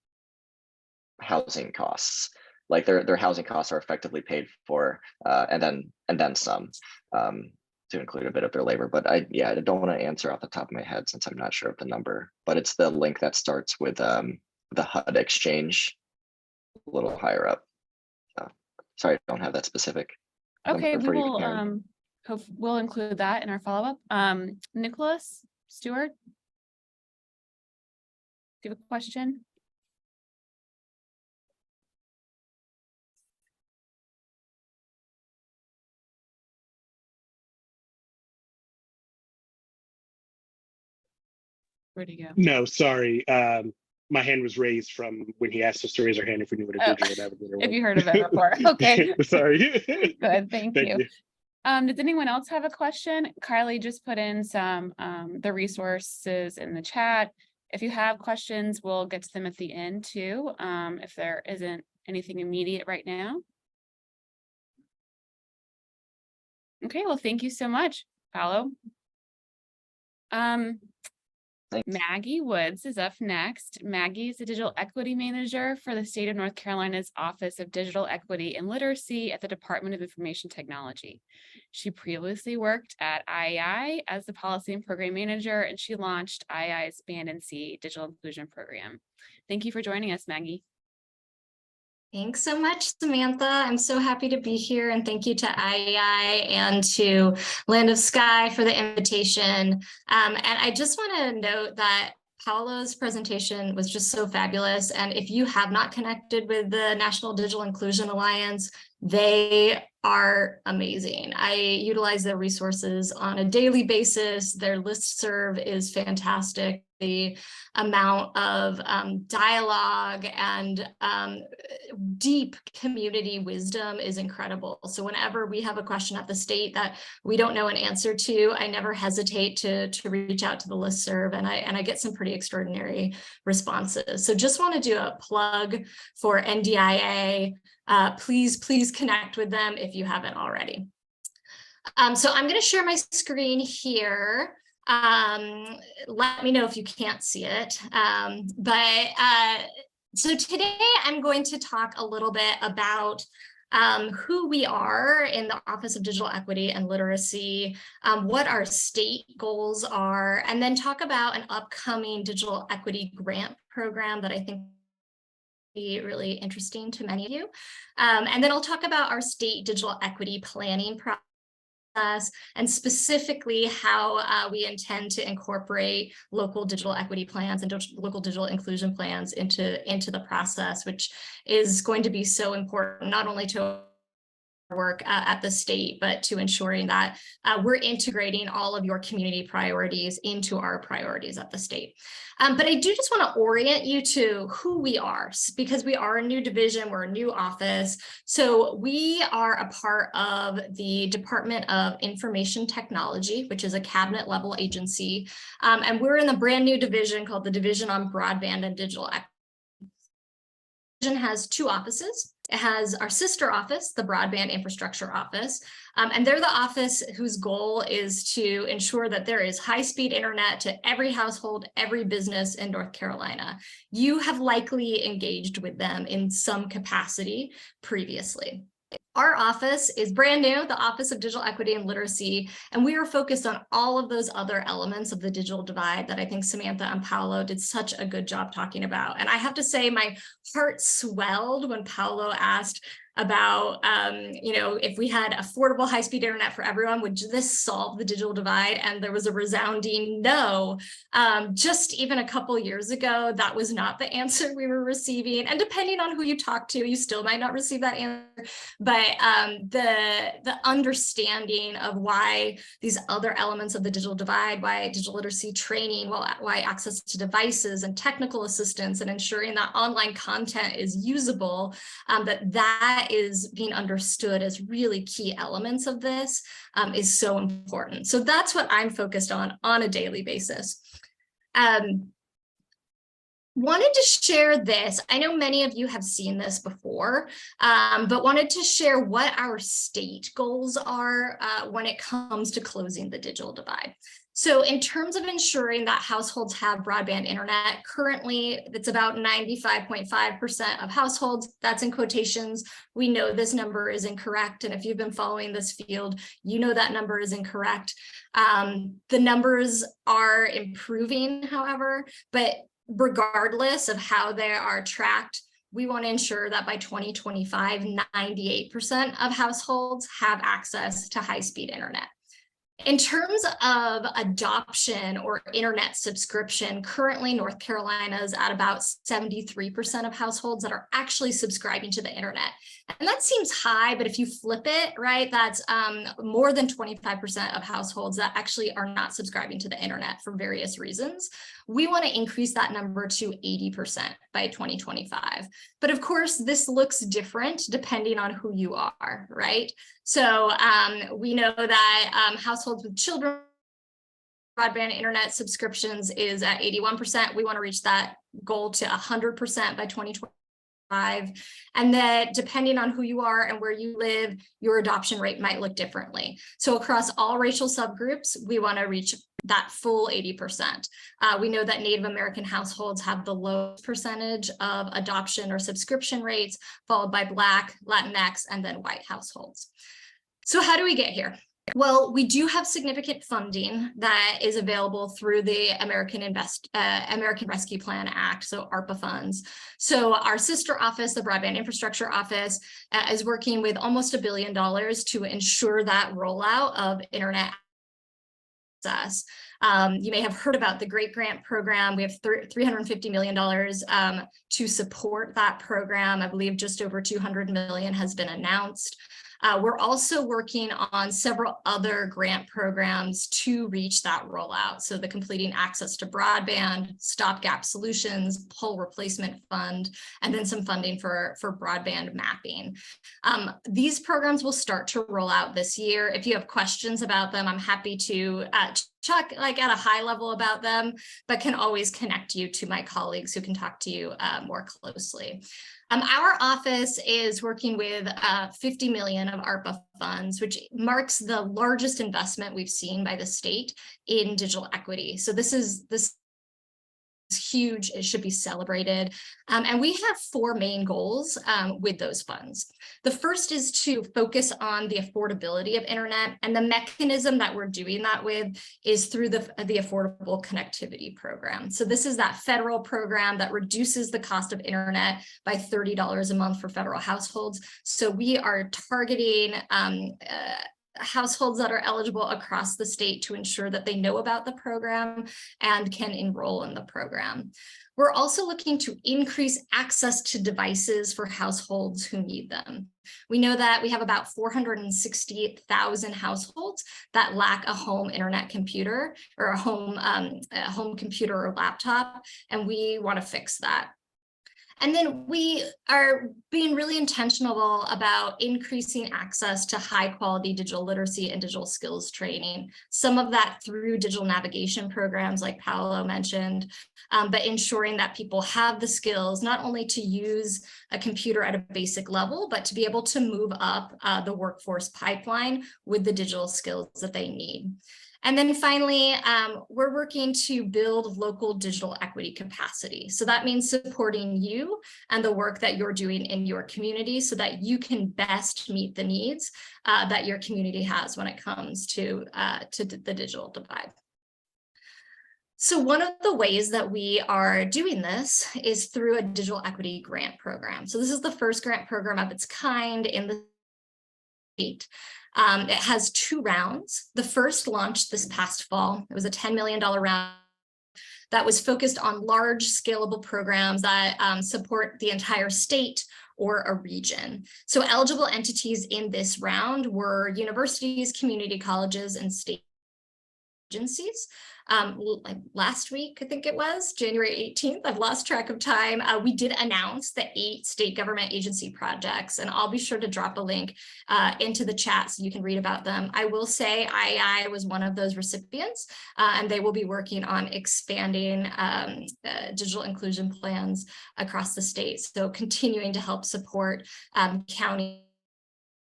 [SPEAKER 4] housing costs. Like their housing costs are effectively paid for, and then some, to include a bit of their labor. But I don't want to answer off the top of my head since I'm not sure of the number. But it's the link that starts with the HUD exchange a little higher up. Sorry, I don't have that specific.
[SPEAKER 1] Okay, we'll include that in our follow-up. Nicholas Stewart, do you have a question? Where'd he go?
[SPEAKER 5] No, sorry. My hand was raised from when he asked us to raise our hand if we knew what a digital navigator was.
[SPEAKER 1] Have you heard of it before? Okay.
[SPEAKER 5] Sorry.
[SPEAKER 1] Good, thank you. Does anyone else have a question? Kylie just put in some the resources in the chat. If you have questions, we'll get to them at the end too, if there isn't anything immediate right now. Okay, well, thank you so much, Paolo.
[SPEAKER 4] Thanks.
[SPEAKER 1] Maggie Woods is up next. Maggie is the Digital Equity Manager for the state of North Carolina's Office of Digital Equity and Literacy at the Department of Information Technology. She previously worked at IIJA as the Policy and Program Manager, and she launched IIJA's Band and C Digital Inclusion Program. Thank you for joining us, Maggie.
[SPEAKER 6] Thanks so much, Samantha. I'm so happy to be here, and thank you to IIJA and to Land of Sky for the invitation. And I just want to note that Paolo's presentation was just so fabulous. And if you have not connected with the National Digital Inclusion Alliance, they are amazing. I utilize their resources on a daily basis. Their listserv is fantastic. The amount of dialogue and deep community wisdom is incredible. So whenever we have a question at the state that we don't know an answer to, I never hesitate to reach out to the listserv, and I get some pretty extraordinary responses. So just want to do a plug for NDIA. Please connect with them if you haven't already. So I'm going to share my screen here. Let me know if you can't see it. So today I'm going to talk a little bit about who we are in the Office of Digital Equity and Literacy, what our state goals are, and then talk about an upcoming digital equity grant program that I think be really interesting to many of you. And then I'll talk about our state digital equity planning process, and specifically how we intend to incorporate local digital equity plans and local digital inclusion plans into the process, which is going to be so important, not only to work at the state, but to ensuring that we're integrating all of your community priorities into our priorities at the state. But I do just want to orient you to who we are, because we are a new division, we're a new office. So we are a part of the Department of Information Technology, which is a cabinet level agency. And we're in the brand new division called the Division on Broadband and Digital Equity. The division has two offices. It has our sister office, the Broadband Infrastructure Office, and they're the office whose goal is to ensure that there is high-speed internet to every household, every business in North Carolina. You have likely engaged with them in some capacity previously. Our office is brand new, the Office of Digital Equity and Literacy, and we are focused on all of those other elements of the digital divide that I think Samantha and Paolo did such a good job talking about. And I have to say my heart swelled when Paolo asked about, if we had affordable high-speed internet for everyone, would this solve the digital divide? And there was a resounding no. Just even a couple years ago, that was not the answer we were receiving. And depending on who you talk to, you still might not receive that answer. But the understanding of why these other elements of the digital divide, why digital literacy training, why access to devices and technical assistance and ensuring that online content is usable, that is being understood as really key elements of this is so important. So that's what I'm focused on a daily basis. Wanted to share this. I know many of you have seen this before, but wanted to share what our state goals are when it comes to closing the digital divide. So in terms of ensuring that households have broadband internet, currently it's about 95.5% of households. That's in quotations. We know this number is incorrect. And if you've been following this field, you know that number is incorrect. The numbers are improving, however, but regardless of how they are tracked, we want to ensure that by 2025, 98% of households have access to high-speed internet. In terms of adoption or internet subscription, currently North Carolina is at about 73% of households that are actually subscribing to the internet. And that seems high, but if you flip it, right, that's more than 25% of households that actually are not subscribing to the internet for various reasons. We want to increase that number to 80% by 2025. But of course, this looks different depending on who you are, right? So we know that households with children, broadband internet subscriptions is at 81%. We want to reach that goal to 100% by 2025. And that depending on who you are and where you live, your adoption rate might look differently. So across all racial subgroups, we want to reach that full 80%. We know that Native American households have the lowest percentage of adoption or subscription rates, followed by Black, Latinx, and then white households. So how do we get here? Well, we do have significant funding that is available through the American Rescue Plan Act, so ARPA funds. So our sister office, the Broadband Infrastructure Office, is working with almost $1 billion to ensure that rollout of internet access. You may have heard about the GREAT Grant program. We have $350 million to support that program. I believe just over $200 million has been announced. We're also working on several other grant programs to reach that rollout. So the Completing Access to Broadband, Stopgap Solutions, Pole Replacement Fund, and then some funding for broadband mapping. These programs will start to roll out this year. If you have questions about them, I'm happy to talk like at a high level about them, but can always connect you to my colleagues who can talk to you more closely. Our office is working with $50 million of ARPA funds, which marks the largest investment we've seen by the state in digital equity. So this is huge. It should be celebrated. And we have 4 main goals with those funds. The first is to focus on the affordability of internet, and the mechanism that we're doing that with is through the Affordable Connectivity Program. So this is that federal program that reduces the cost of internet by $30 a month for federal households. So we are targeting households that are eligible across the state to ensure that they know about the program and can enroll in the program. We're also looking to increase access to devices for households who need them. We know that we have about 468,000 households that lack a home internet computer or a home computer or laptop, and we want to fix that. And then we are being really intentional about increasing access to high quality digital literacy and digital skills training. Some of that through digital navigation programs like Paolo mentioned, but ensuring that people have the skills not only to use a computer at a basic level, but to be able to move up the workforce pipeline with the digital skills that they need. And then finally, we're working to build local digital equity capacity. So that means supporting you and the work that you're doing in your community so that you can best meet the needs that your community has when it comes to the digital divide. So one of the ways that we are doing this is through a digital equity grant program. So this is the first grant program of its kind in the state. It has 2 rounds. The first launched this past fall. It was a $10 million round that was focused on large scalable programs that support the entire state or a region. So eligible entities in this round were universities, community colleges, and state agencies. Like last week, I think it was January 18th, I've lost track of time. We did announce the 8 state government agency projects, and I'll be sure to drop a link into the chat so you can read about them. I will say IIJA was one of those recipients, and they will be working on expanding digital inclusion plans across the state. So continuing to help support county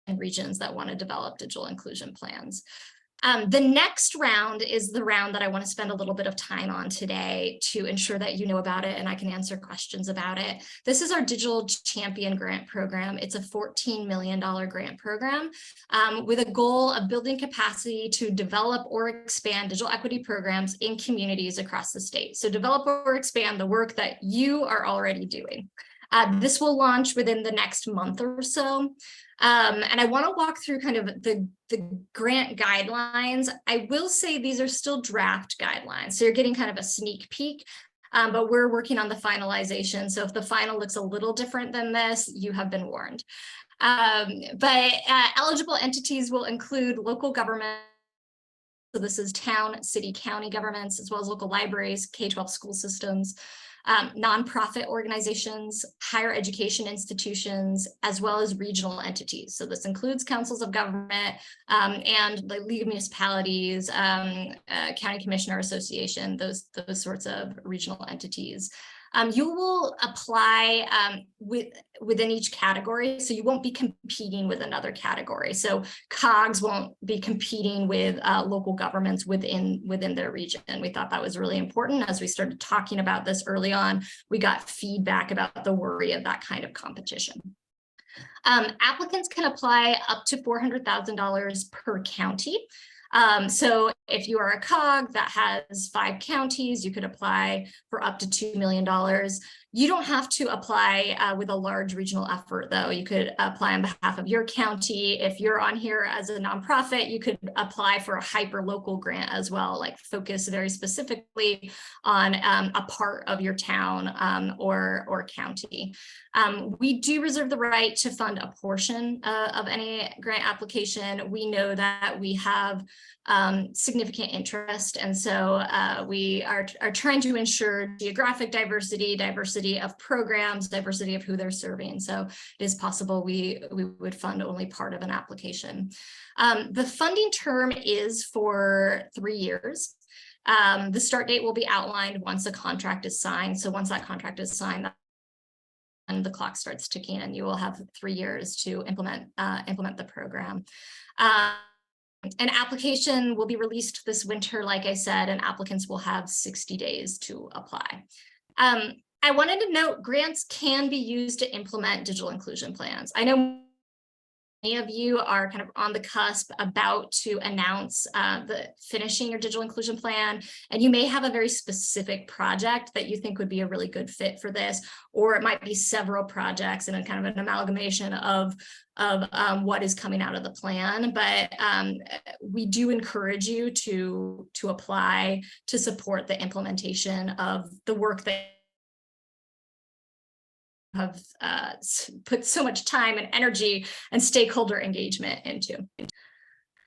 [SPEAKER 6] and regions that want to develop digital inclusion plans. The next round is the round that I want to spend a little bit of time on today to ensure that you know about it and I can answer questions about it. This is our Digital Champion Grant Program. It's a $14 million grant program with a goal of building capacity to develop or expand digital equity programs in communities across the state. So develop or expand the work that you are already doing. This will launch within the next month or so. And I want to walk through kind of the grant guidelines. I will say these are still draft guidelines, so you're getting kind of a sneak peek, but we're working on the finalization. So if the final looks a little different than this, you have been warned. But eligible entities will include local government. So this is town, city, county governments, as well as local libraries, K-12 school systems, nonprofit organizations, higher education institutions, as well as regional entities. So this includes councils of government and the League of Municipalities, County Commissioner Association, those sorts of regional entities. You will apply within each category, so you won't be competing with another category. So COGS won't be competing with local governments within their region. We thought that was really important. As we started talking about this early on, we got feedback about the worry of that kind of competition. Applicants can apply up to $400,000 per county. So if you are a COG that has 5 counties, you could apply for up to $2 million. You don't have to apply with a large regional effort, though. You could apply on behalf of your county. If you're on here as a nonprofit, you could apply for a hyper-local grant as well, like focus very specifically on a part of your town or county. We do reserve the right to fund a portion of any grant application. We know that we have significant interest, and so we are trying to ensure geographic diversity of programs, diversity of who they're serving. So it is possible we would fund only part of an application. The funding term is for 3 years. The start date will be outlined once a contract is signed. So once that contract is signed, and the clock starts ticking, and you will have 3 years to implement the program. An application will be released this winter, like I said, and applicants will have 60 days to apply. I wanted to note grants can be used to implement digital inclusion plans. I know many of you are kind of on the cusp about to announce finishing your digital inclusion plan, and you may have a very specific project that you think would be a really good fit for this, or it might be several projects and a kind of an amalgamation of what is coming out of the plan. But we do encourage you to apply to support the implementation of the work that have put so much time and energy and stakeholder engagement into.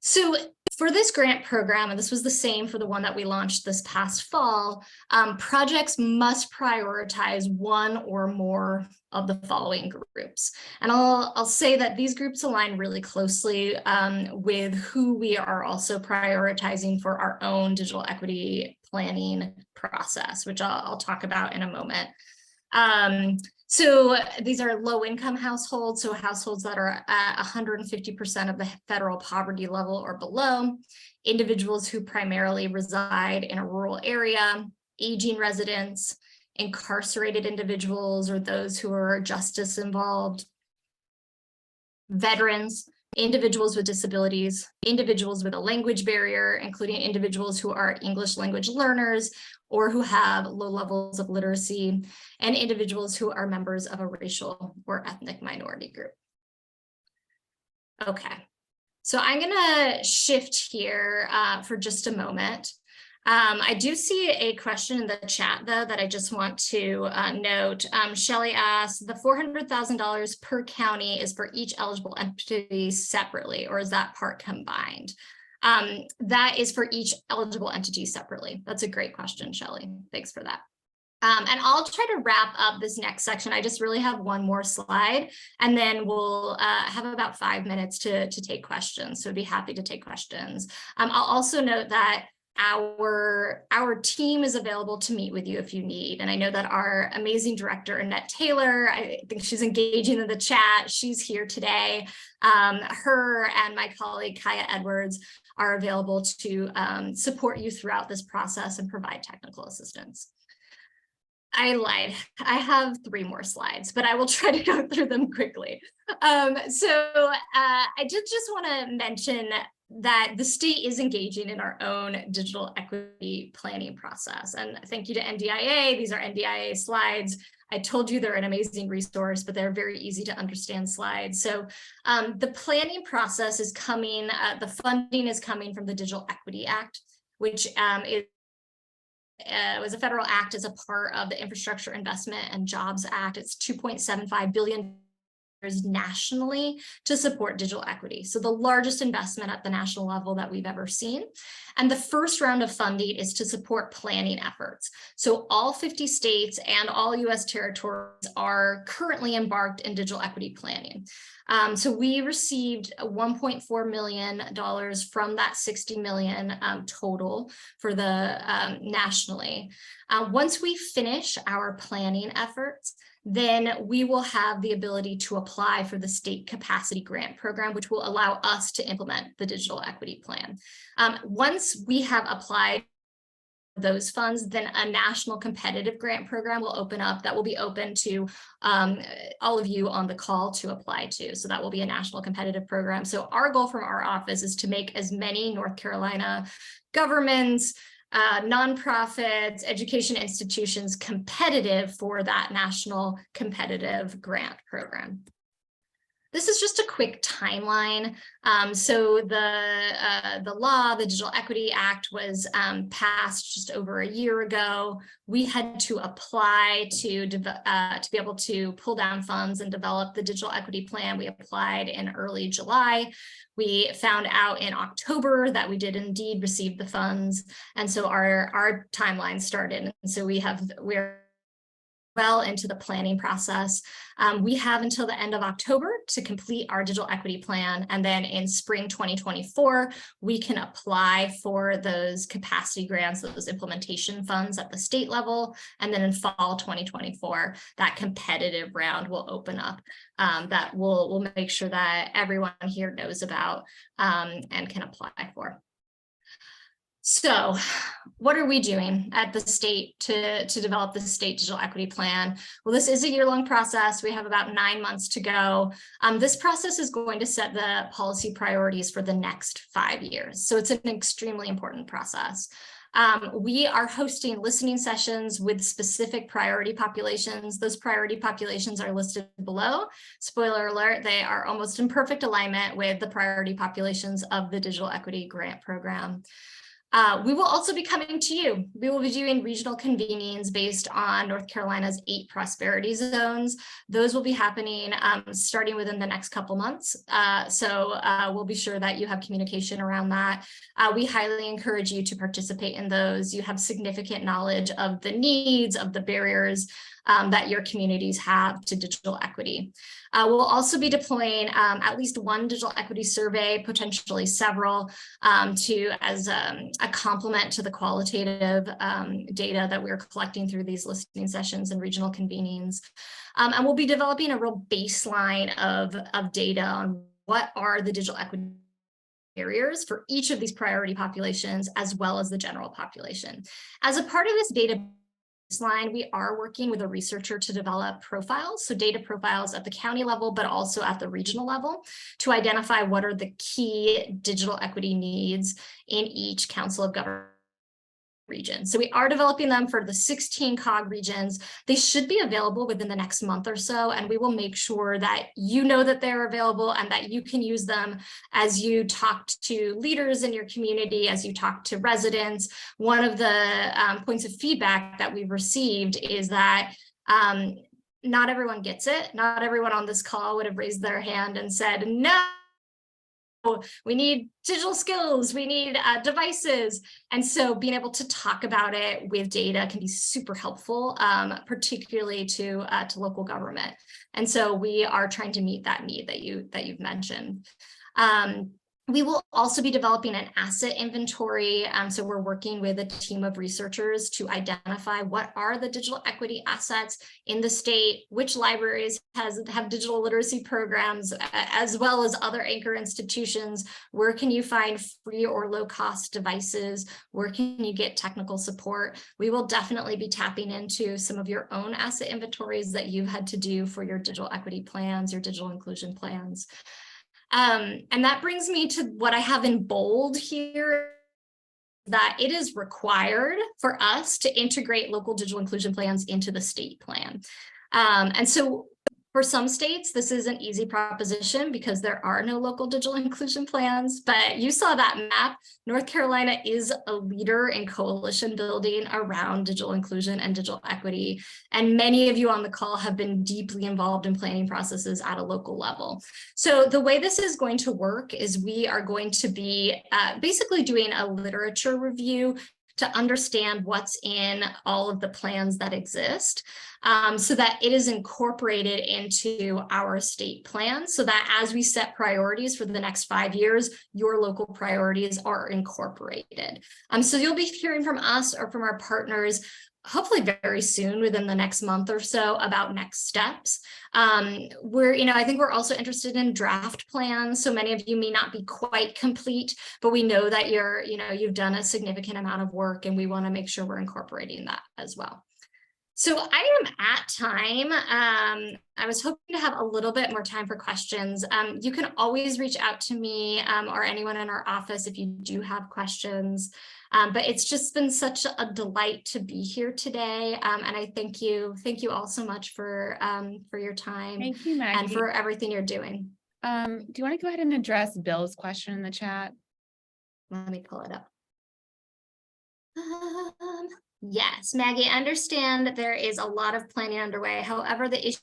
[SPEAKER 6] So for this grant program, and this was the same for the one that we launched this past fall, projects must prioritize one or more of the following groups. And I'll say that these groups align really closely with who we are also prioritizing for our own digital equity planning process, which I'll talk about in a moment. So these are low-income households, so households that are at 150% of the federal poverty level or below, individuals who primarily reside in a rural area, aging residents, incarcerated individuals or those who are justice involved, veterans, individuals with disabilities, individuals with a language barrier, including individuals who are English language learners or who have low levels of literacy, and individuals who are members of a racial or ethnic minority group. Okay, so I'm gonna shift here for just a moment. I do see a question in the chat, though, that I just want to note. Shelley asked, the $400,000 per county is for each eligible entity separately, or is that part combined? That is for each eligible entity separately. That's a great question, Shelley. Thanks for that. And I'll try to wrap up this next section. I just really have one more slide, and then we'll have about 5 minutes to take questions. So I'd be happy to take questions. I'll also note that our team is available to meet with you if you need. And I know that our amazing director, Annette Taylor, I think she's engaging in the chat. She's here today. Her and my colleague, Kaya Edwards, are available to support you throughout this process and provide technical assistance. I lied. I have 3 more slides, but I will try to go through them quickly. I did just want to mention that the state is engaging in our own digital equity planning process. And thank you to NDIA. These are NDIA slides. I told you they're an amazing resource, but they're very easy to understand slides. So the planning process is coming, the funding is coming from the Digital Equity Act, which was a federal act as a part of the Infrastructure Investment and Jobs Act. It's $2.75 billion nationally to support digital equity. So the largest investment at the national level that we've ever seen. And the first round of funding is to support planning efforts. So all 50 states and all US territories are currently embarked in digital equity planning. So we received $1.4 million from that 60 million total for the nationally. Once we finish our planning efforts, then we will have the ability to apply for the state capacity grant program, which will allow us to implement the digital equity plan. Once we have applied those funds, then a national competitive grant program will open up that will be open to all of you on the call to apply to. So that will be a national competitive program. So our goal from our office is to make as many North Carolina governments, nonprofits, education institutions competitive for that national competitive grant program. This is just a quick timeline. So the law, the Digital Equity Act, was passed just over a year ago. We had to apply to be able to pull down funds and develop the digital equity plan. We applied in early July. We found out in October that we did indeed receive the funds, and so our timeline started. And so we're well into the planning process. We have until the end of October to complete our digital equity plan. And then in spring 2024, we can apply for those capacity grants, those implementation funds at the state level. And then in fall 2024, that competitive round will open up that we'll make sure that everyone here knows about and can apply for. So what are we doing at the state to develop the state digital equity plan? Well, this is a year-long process. We have about 9 months to go. This process is going to set the policy priorities for the next 5 years. So it's an extremely important process. We are hosting listening sessions with specific priority populations. Those priority populations are listed below. Spoiler alert, they are almost in perfect alignment with the priority populations of the digital equity grant program. We will also be coming to you. We will be doing regional convenings based on North Carolina's 8 prosperity zones. Those will be happening starting within the next couple months. So we'll be sure that you have communication around that. We highly encourage you to participate in those. You have significant knowledge of the needs, of the barriers that your communities have to digital equity. We'll also be deploying at least one digital equity survey, potentially several, as a complement to the qualitative data that we're collecting through these listening sessions and regional convenings. And we'll be developing a real baseline of data on what are the digital equity barriers for each of these priority populations, as well as the general population. As a part of this data baseline, we are working with a researcher to develop profiles, so data profiles at the county level, but also at the regional level, to identify what are the key digital equity needs in each council of government region. So we are developing them for the 16 COG regions. They should be available within the next month or so, and we will make sure that you know that they're available and that you can use them as you talk to leaders in your community, as you talk to residents. One of the points of feedback that we've received is that not everyone gets it. Not everyone on this call would have raised their hand and said, no, we need digital skills, we need devices. And so being able to talk about it with data can be super helpful, particularly to local government. And so we are trying to meet that need that you've mentioned. We will also be developing an asset inventory. So we're working with a team of researchers to identify what are the digital equity assets in the state, which libraries have digital literacy programs, as well as other anchor institutions. Where can you find free or low cost devices? Where can you get technical support? We will definitely be tapping into some of your own asset inventories that you've had to do for your digital equity plans, your digital inclusion plans. And that brings me to what I have in bold here, that it is required for us to integrate local digital inclusion plans into the state plan. And so For some states, this is an easy proposition because there are no local digital inclusion plans, but you saw that map. North Carolina is a leader in coalition building around digital inclusion and digital equity. And many of you on the call have been deeply involved in planning processes at a local level. So the way this is going to work is we are going to be basically doing a literature review to understand what's in all of the plans that exist, so that it is incorporated into our state plan, so that as we set priorities for the next 5 years, your local priorities are incorporated. So you'll be hearing from us or from our partners hopefully very soon, within the next month or so, about next steps. I think we're also interested in draft plans. So many of you may not be quite complete, but we know that you've done a significant amount of work, and we want to make sure we're incorporating that as well. So I am at time. I was hoping to have a little bit more time for questions. You can always reach out to me or anyone in our office if you do have questions. But it's just been such a delight to be here today. And I thank you all so much for your time.
[SPEAKER 1] Thank you, Maggie.
[SPEAKER 6] And for everything you're doing.
[SPEAKER 1] Do you want to go ahead and address Bill's question in the chat?
[SPEAKER 6] Let me pull it up. Yes, Maggie, I understand that there is a lot of planning underway. However, the issue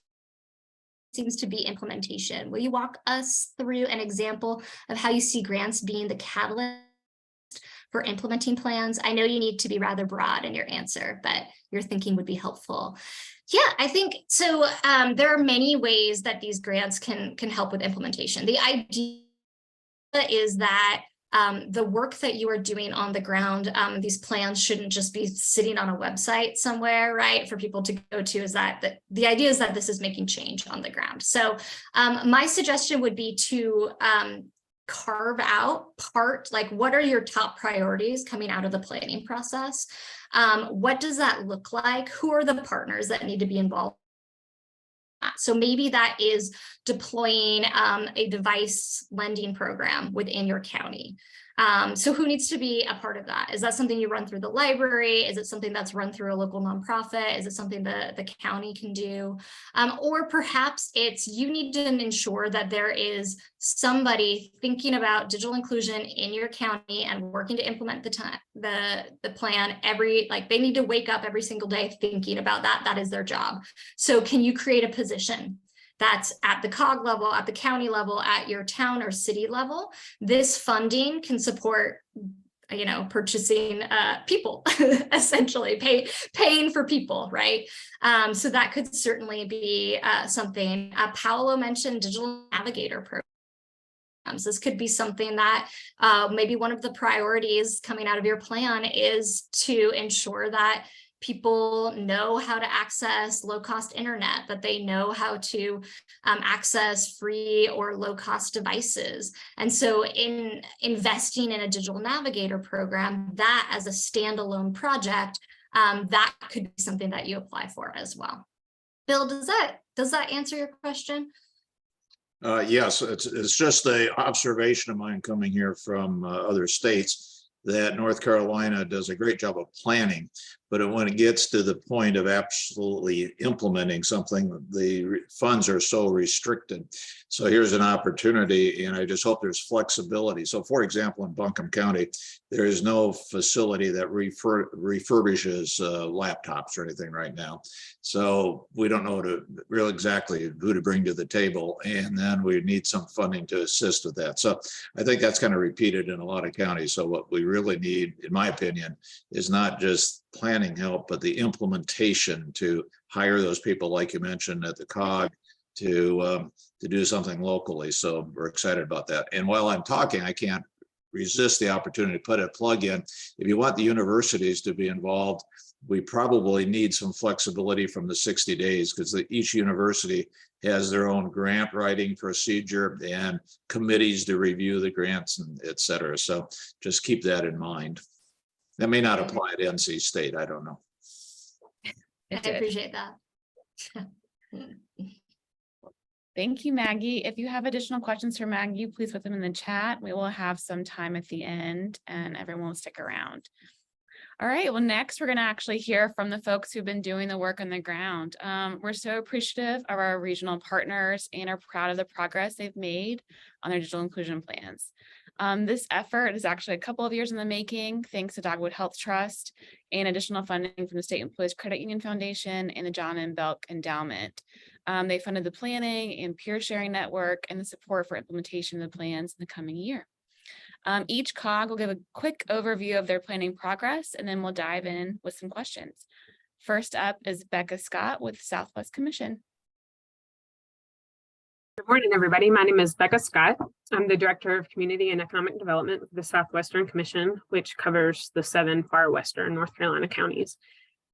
[SPEAKER 6] seems to be implementation. Will you walk us through an example of how you see grants being the catalyst for implementing plans? I know you need to be rather broad in your answer, but your thinking would be helpful. Yeah, I think so. There are many ways that these grants can help with implementation. The idea is that the work that you are doing on the ground, these plans shouldn't just be sitting on a website somewhere, right, for people to go to. Is that the idea is that this is making change on the ground. So my suggestion would be to carve out like, what are your top priorities coming out of the planning process? What does that look like? Who are the partners that need to be involved? So maybe that is deploying a device lending program within your county. So who needs to be a part of that? Is that something you run through the library? Is it something that's run through a local nonprofit? Is it something that the county can do? Or perhaps it's you need to ensure that there is somebody thinking about digital inclusion in your county and working to implement the plan they need to wake up every single day thinking about that. That is their job. So can you create a position that's at the COG level, at the county level, at your town or city level? This funding can support, purchasing people, essentially paying for people, right? So that could certainly be something. Paolo mentioned digital navigator programs. This could be something that maybe one of the priorities coming out of your plan is to ensure that people know how to access low-cost internet, that they know how to access free or low-cost devices. And so in investing in a digital navigator program, that as a standalone project, that could be something that you apply for as well. Bill, does that answer your question?
[SPEAKER 7] Yes, it's just the observation of mine coming here from other states that North Carolina does a great job of planning, but when it gets to the point of absolutely implementing something, the funds are so restricted. So here's an opportunity, and I just hope there's flexibility. So for example, in Buncombe County, there is no facility that refurbishes laptops or anything right now. So we don't know exactly who to bring to the table, and then we need some funding to assist with that. So I think that's kind of repeated in a lot of counties. So what we really need, in my opinion, is not just planning help, but the implementation to hire those people, like you mentioned, at the COG to do something locally. So we're excited about that. And while I'm talking, I can't resist the opportunity to put a plug in. If you want the universities to be involved, we probably need some flexibility from the 60 days because each university has their own grant writing procedure and committees to review the grants, and et cetera. So just keep that in mind. That may not apply to NC State. I don't know.
[SPEAKER 6] I appreciate that.
[SPEAKER 1] Thank you, Maggie. If you have additional questions for Maggie, please put them in the chat. We will have some time at the end and everyone will stick around. All right, well, next we're going to actually hear from the folks who've been doing the work on the ground. We're so appreciative of our regional partners and are proud of the progress they've made on their digital inclusion plans. This effort is actually a couple of years in the making, thanks to Dogwood Health Trust and additional funding from the State Employees Credit Union Foundation and the John M. Belk Endowment. They funded the planning and peer sharing network and the support for implementation of the plans in the coming year. Each COG will give a quick overview of their planning progress, and then we'll dive in with some questions. First up is Becca Scott with Southwest Commission.
[SPEAKER 8] Good morning, everybody. My name is Becca Scott. I'm the Director of Community and Economic Development with the Southwestern Commission, which covers the 7 far western North Carolina counties.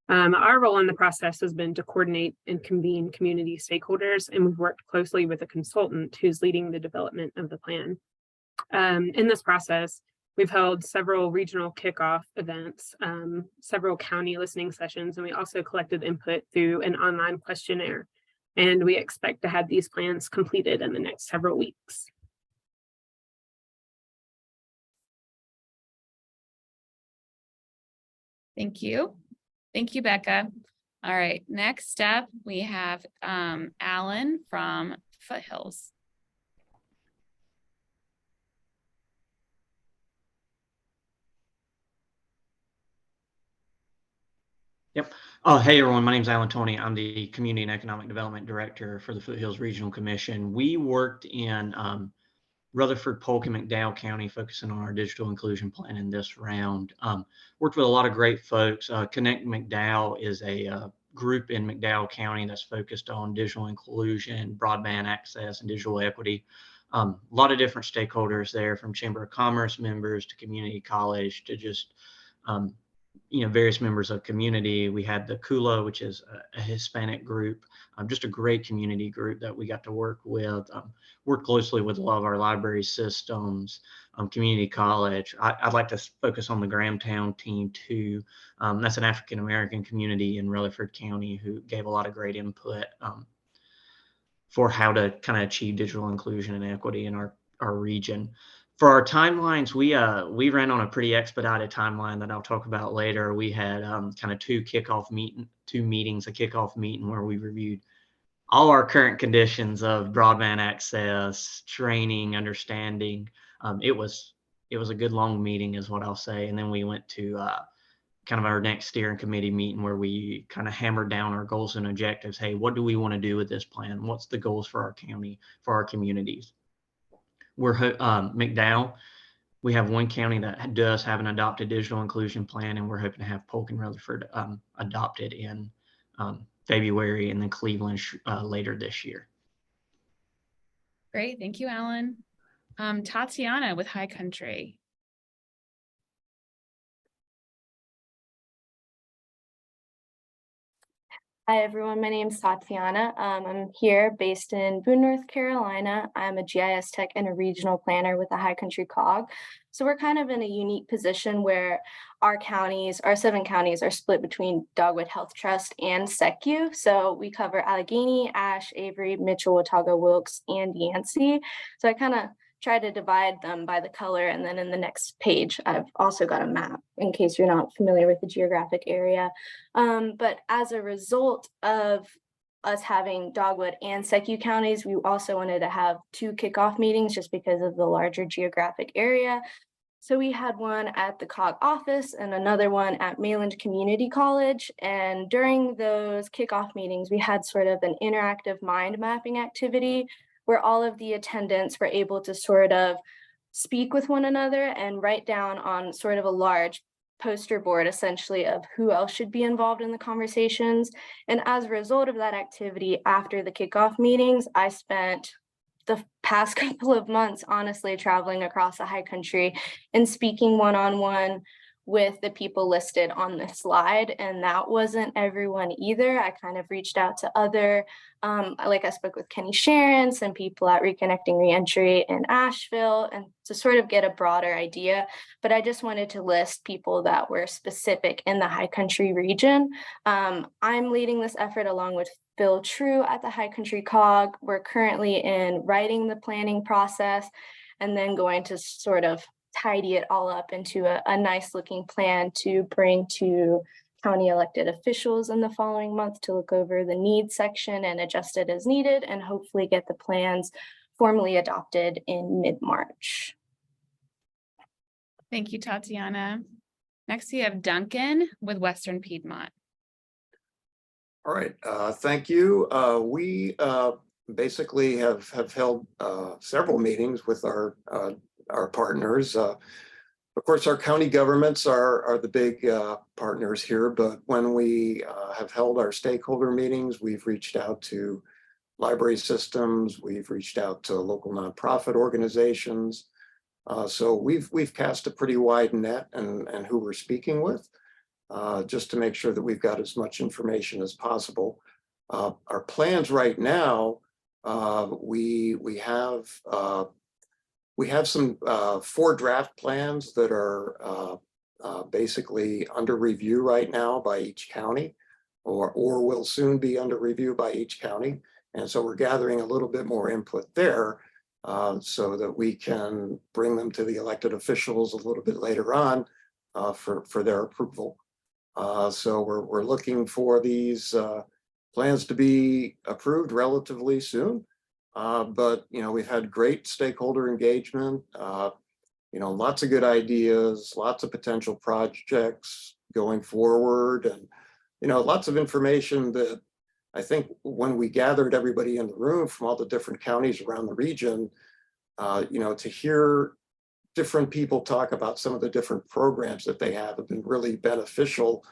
[SPEAKER 8] Our role in the process has been to coordinate and convene community stakeholders, and we've worked closely with a consultant who's leading the development of the plan. In this process, we've held several regional kickoff events, several county listening sessions, and we also collected input through an online questionnaire. And we expect to have these plans completed in the next several weeks.
[SPEAKER 1] Thank you. Thank you, Becca. All right, next up, we have Allman from Foothills.
[SPEAKER 9] Yep. Hey, everyone. My name is Alan Toney. I'm the Community and Economic Development Director for the Foothills Regional Commission. We worked in Rutherford, Polk, and McDowell County, focusing on our digital inclusion plan in this round. Worked with a lot of great folks. Connect McDowell is a group in McDowell County that's focused on digital inclusion, broadband access, and digital equity. A lot of different stakeholders there, from Chamber of Commerce members to community college to just various members of community. We had the Kula, which is a Hispanic group, just a great community group that we got to work with, work closely with a lot of our library systems, community college. I'd like to focus on the Grahamtown team too. That's an African-American community in Rutherford County who gave a lot of great input for how to kind of achieve digital inclusion and equity in our region. For our timelines, we ran on a pretty expedited timeline that I'll talk about later. We had kind of two meetings, a kickoff meeting where we reviewed all our current conditions of broadband access, training, understanding. It was a good long meeting is what I'll say. And then we went to kind of our next steering committee meeting where we kind of hammered down our goals and objectives. Hey, what do we want to do with this plan? What's the goals for our county, for our communities? We're McDowell. We have one county that does have an adopted digital inclusion plan, and we're hoping to have Polk and Rutherford adopted in February, and then Cleveland later this year.
[SPEAKER 1] Great, thank you, Alan. Tatiana with High Country.
[SPEAKER 10] Hi, everyone. My name is Tatiana. I'm here based in Boone, North Carolina. I'm a GIS tech and a regional planner with the High Country COG. So we're kind of in a unique position where our 7 counties are split between Dogwood Health Trust and SECU. So we cover Allegheny, Ashe, Avery, Mitchell, Watauga, Wilkes, and Yancey. So I kind of try to divide them by the color. And then in the next page, I've also got a map in case you're not familiar with the geographic area. But as a result of us having Dogwood and SECU counties, we also wanted to have 2 kickoff meetings just because of the larger geographic area. So we had one at the COG office and another one at Mayland Community College. And during those kickoff meetings, we had sort of an interactive mind mapping activity where all of the attendants were able to sort of speak with one another and write down on sort of a large poster board, essentially, of who else should be involved in the conversations. And as a result of that activity, after the kickoff meetings, I spent the past couple of months, honestly, traveling across the High Country and speaking one-on-one with the people listed on this slide. And that wasn't everyone either. I kind of reached out to other, like I spoke with Sherin, some people at Reconnecting Reentry in Asheville, and to sort of get a broader idea. But I just wanted to list people that were specific in the High Country region. I'm leading this effort along with Bill True at the High Country COG. We're currently in writing the planning process and then going to sort of tidy it all up into a nice looking plan to bring to county elected officials in the following month to look over the needs section and adjust it as needed, and hopefully get the plans formally adopted in mid-March.
[SPEAKER 1] Thank you, Tatiana. Next, we have Duncan with Western Piedmont.
[SPEAKER 11] All right, thank you. We basically have held several meetings with our partners. Of course, our county governments are the big partners here, but when we have held our stakeholder meetings, we've reached out to library systems, we've reached out to local nonprofit organizations. So we've cast a pretty wide net and who we're speaking with, just to make sure that we've got as much information as possible. Our plans right now, we have some 4 draft plans that are basically under review right now by each county, or will soon be under review by each county. And so we're gathering a little bit more input there so that we can bring them to the elected officials a little bit later on for their approval. So we're looking for these plans to be approved relatively soon. But, you know, we've had great stakeholder engagement, you know, lots of good ideas, lots of potential projects going forward, and, you know, lots of information that I think when we gathered everybody in the room from all the different counties around the region, you know, to hear different people talk about some of the different programs that they have been really beneficial,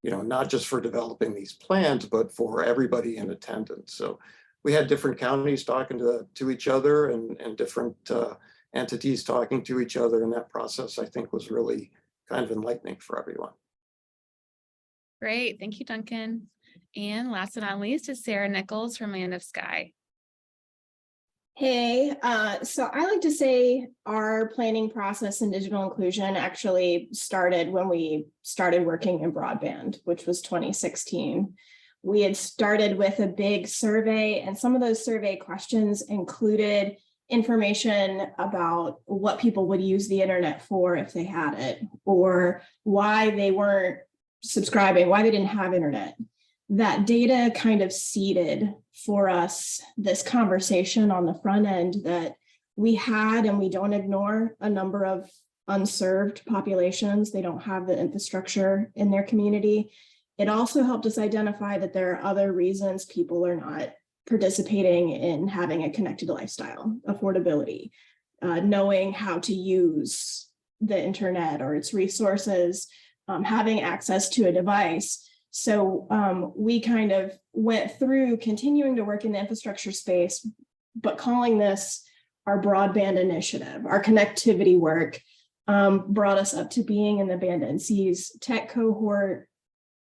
[SPEAKER 11] you know, not just for developing these plans, but for everybody in attendance. So we had different counties talking to each other and different entities talking to each other. And that process, I think, was really kind of enlightening for everyone.
[SPEAKER 1] Great. Thank you, Duncan. And last but not least is Sara Nichols from Land of Sky.
[SPEAKER 12] Hey, so I like to say our planning process in digital inclusion actually started when we started working in broadband, which was 2016. We had started with a big survey, and some of those survey questions included information about what people would use the internet for if they had it, or why they weren't subscribing, why they didn't have internet. That data kind of seeded for us this conversation on the front end that we had, and we don't ignore a number of unserved populations. They don't have the infrastructure in their community. It also helped us identify that there are other reasons people are not participating in having a connected lifestyle: affordability, knowing how to use the internet or its resources, having access to a device. So we kind of went through continuing to work in the infrastructure space, but calling this our broadband initiative. Our connectivity work brought us up to being in the Band NC's tech cohort.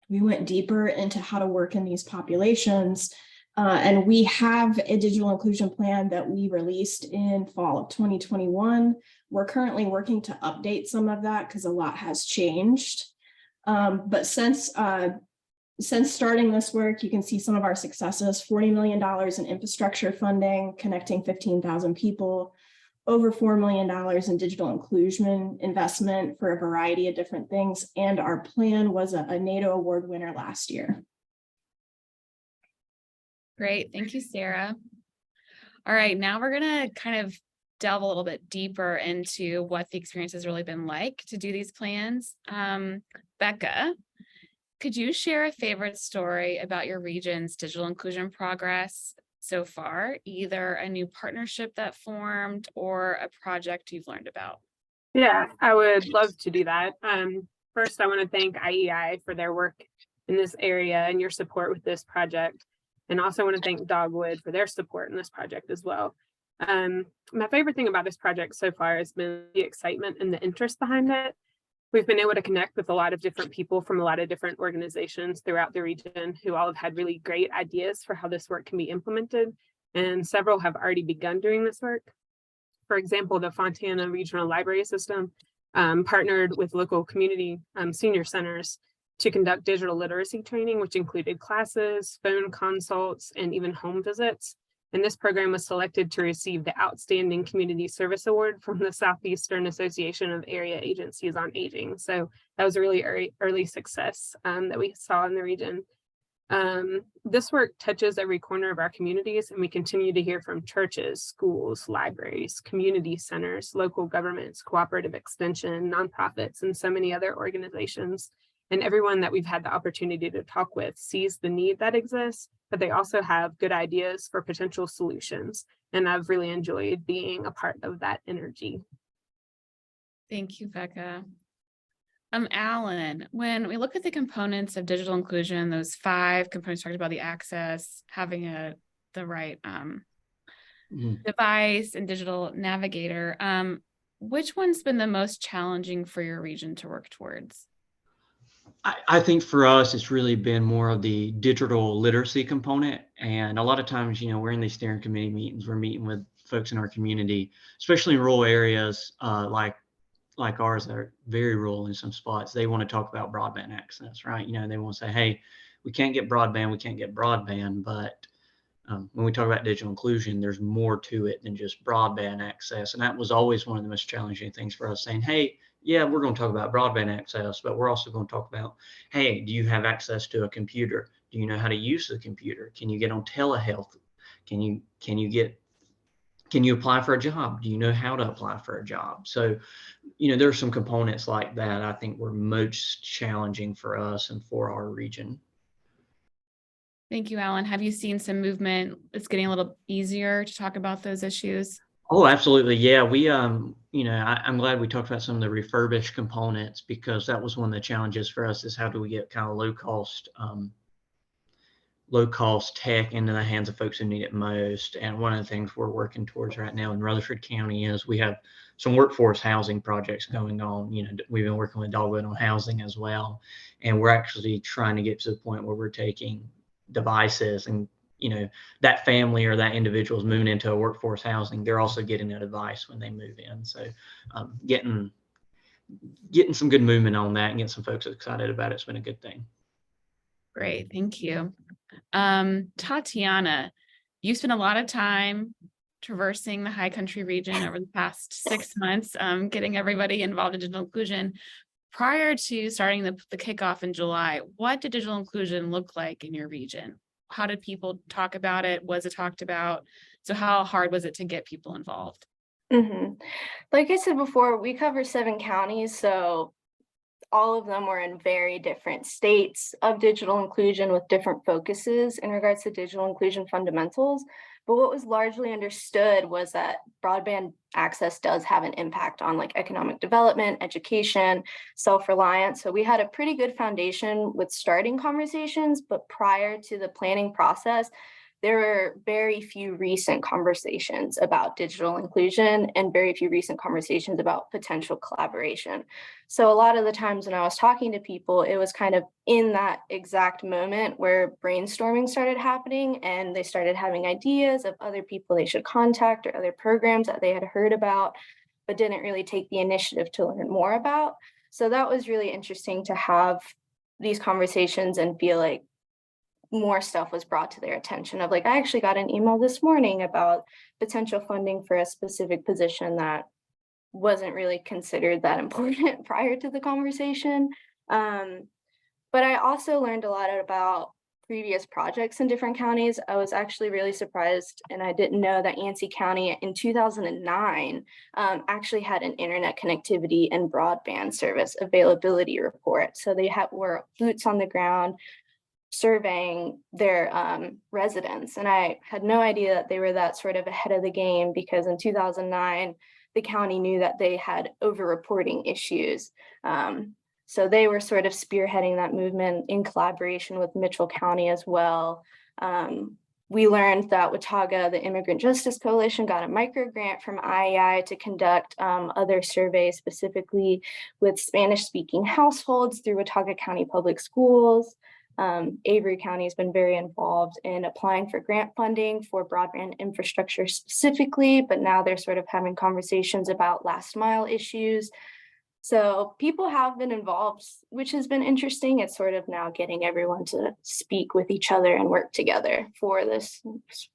[SPEAKER 12] We went deeper into how to work in these populations. And we have a digital inclusion plan that we released in fall of 2021. We're currently working to update some of that because a lot has changed. But since starting this work, you can see some of our successes: $40 million in infrastructure funding, connecting 15,000 people, over $4 million in digital inclusion investment for a variety of different things. And our plan was a NATO award winner last year.
[SPEAKER 1] Great. Thank you, Sara. All right, now we're going to kind of delve a little bit deeper into what the experience has really been like to do these plans. Becca, could you share a favorite story about your region's digital inclusion progress so far, either a new partnership that formed or a project you've learned about?
[SPEAKER 8] Yeah, I would love to do that. First, I want to thank IEI for their work in this area and your support with this project. And also want to thank Dogwood for their support in this project as well. My favorite thing about this project so far has been the excitement and the interest behind it. We've been able to connect with a lot of different people from a lot of different organizations throughout the region who all have had really great ideas for how this work can be implemented, and several have already begun doing this work. For example, the Fontana Regional Library System partnered with local community senior centers to conduct digital literacy training, which included classes, phone consults, and even home visits. And this program was selected to receive the Outstanding Community Service Award from the Southeastern Association of Area Agencies on Aging. So that was a really early success that we saw in the region. This work touches every corner of our communities, and we continue to hear from churches, schools, libraries, community centers, local governments, cooperative extension, nonprofits, and so many other organizations. And everyone that we've had the opportunity to talk with sees the need that exists, but they also have good ideas for potential solutions. And I've really enjoyed being a part of that energy.
[SPEAKER 1] Thank you, Becca. Alan, when we look at the components of digital inclusion, those 5 components talked about, the access, having the right device and digital navigator, which one's been the most challenging for your region to work towards?
[SPEAKER 9] I think for us, it's really been more of the digital literacy component. And a lot of times, we're in these steering committee meetings, we're meeting with folks in our community, especially in rural areas like ours that are very rural in some spots. They want to talk about broadband access, right? They want to say, hey, we can't get broadband, but when we talk about digital inclusion, there's more to it than just broadband access. And that was always one of the most challenging things for us, saying, hey, yeah, we're going to talk about broadband access, but we're also going to talk about, hey, do you have access to a computer? Do you know how to use the computer? Can you get on telehealth? Can you apply for a job? Do you know how to apply for a job? So, there are some components like that I think were most challenging for us and for our region.
[SPEAKER 1] Thank you, Alan. Have you seen some movement? It's getting a little easier to talk about those issues.
[SPEAKER 9] Oh, absolutely. Yeah, we, I'm glad we talked about some of the refurbished components, because that was one of the challenges for us, is how do we get kind of low cost tech into the hands of folks who need it most. And one of the things we're working towards right now in Rutherford County is we have some workforce housing projects going on. We've been working with Dogwood on housing as well. And we're actually trying to get to the point where we're taking devices, and that family or that individual is moving into a workforce housing, they're also getting a device when they move in. So getting some good movement on that and getting some folks excited about it's been a good thing.
[SPEAKER 1] Great, thank you. Tatiana, you spent a lot of time traversing the high country region over the past 6 months, getting everybody involved in digital inclusion. Prior to starting the kickoff in July, what did digital inclusion look like in your region? How did people talk about it? Was it talked about? So how hard was it to get people involved?
[SPEAKER 10] Like I said before, we cover 7 counties, so all of them were in very different states of digital inclusion with different focuses in regards to digital inclusion fundamentals. But what was largely understood was that broadband access does have an impact on economic development, education, self-reliance. So we had a pretty good foundation with starting conversations, but prior to the planning process, there were very few recent conversations about digital inclusion and very few recent conversations about potential collaboration. So a lot of the times when I was talking to people, it was kind of in that exact moment where brainstorming started happening and they started having ideas of other people they should contact or other programs that they had heard about, but didn't really take the initiative to learn more about. So that was really interesting to have these conversations and feel like more stuff was brought to their attention of I actually got an email this morning about potential funding for a specific position that wasn't really considered that important prior to the conversation. But I also learned a lot about previous projects in different counties. I was actually really surprised, and I didn't know that Yancey County in 2009 actually had an internet connectivity and broadband service availability report. So they were boots on the ground, surveying their residents. And I had no idea that they were that sort of ahead of the game, because in 2009, the county knew that they had over-reporting issues. So they were sort of spearheading that movement in collaboration with Mitchell County as well. We learned that Watauga, the Immigrant Justice Coalition, got a micro grant from IIJA to conduct other surveys, specifically with Spanish-speaking households through Watauga County Public Schools. Avery County has been very involved in applying for grant funding for broadband infrastructure specifically, but now they're sort of having conversations about last mile issues. So people have been involved, which has been interesting. It's sort of now getting everyone to speak with each other and work together for this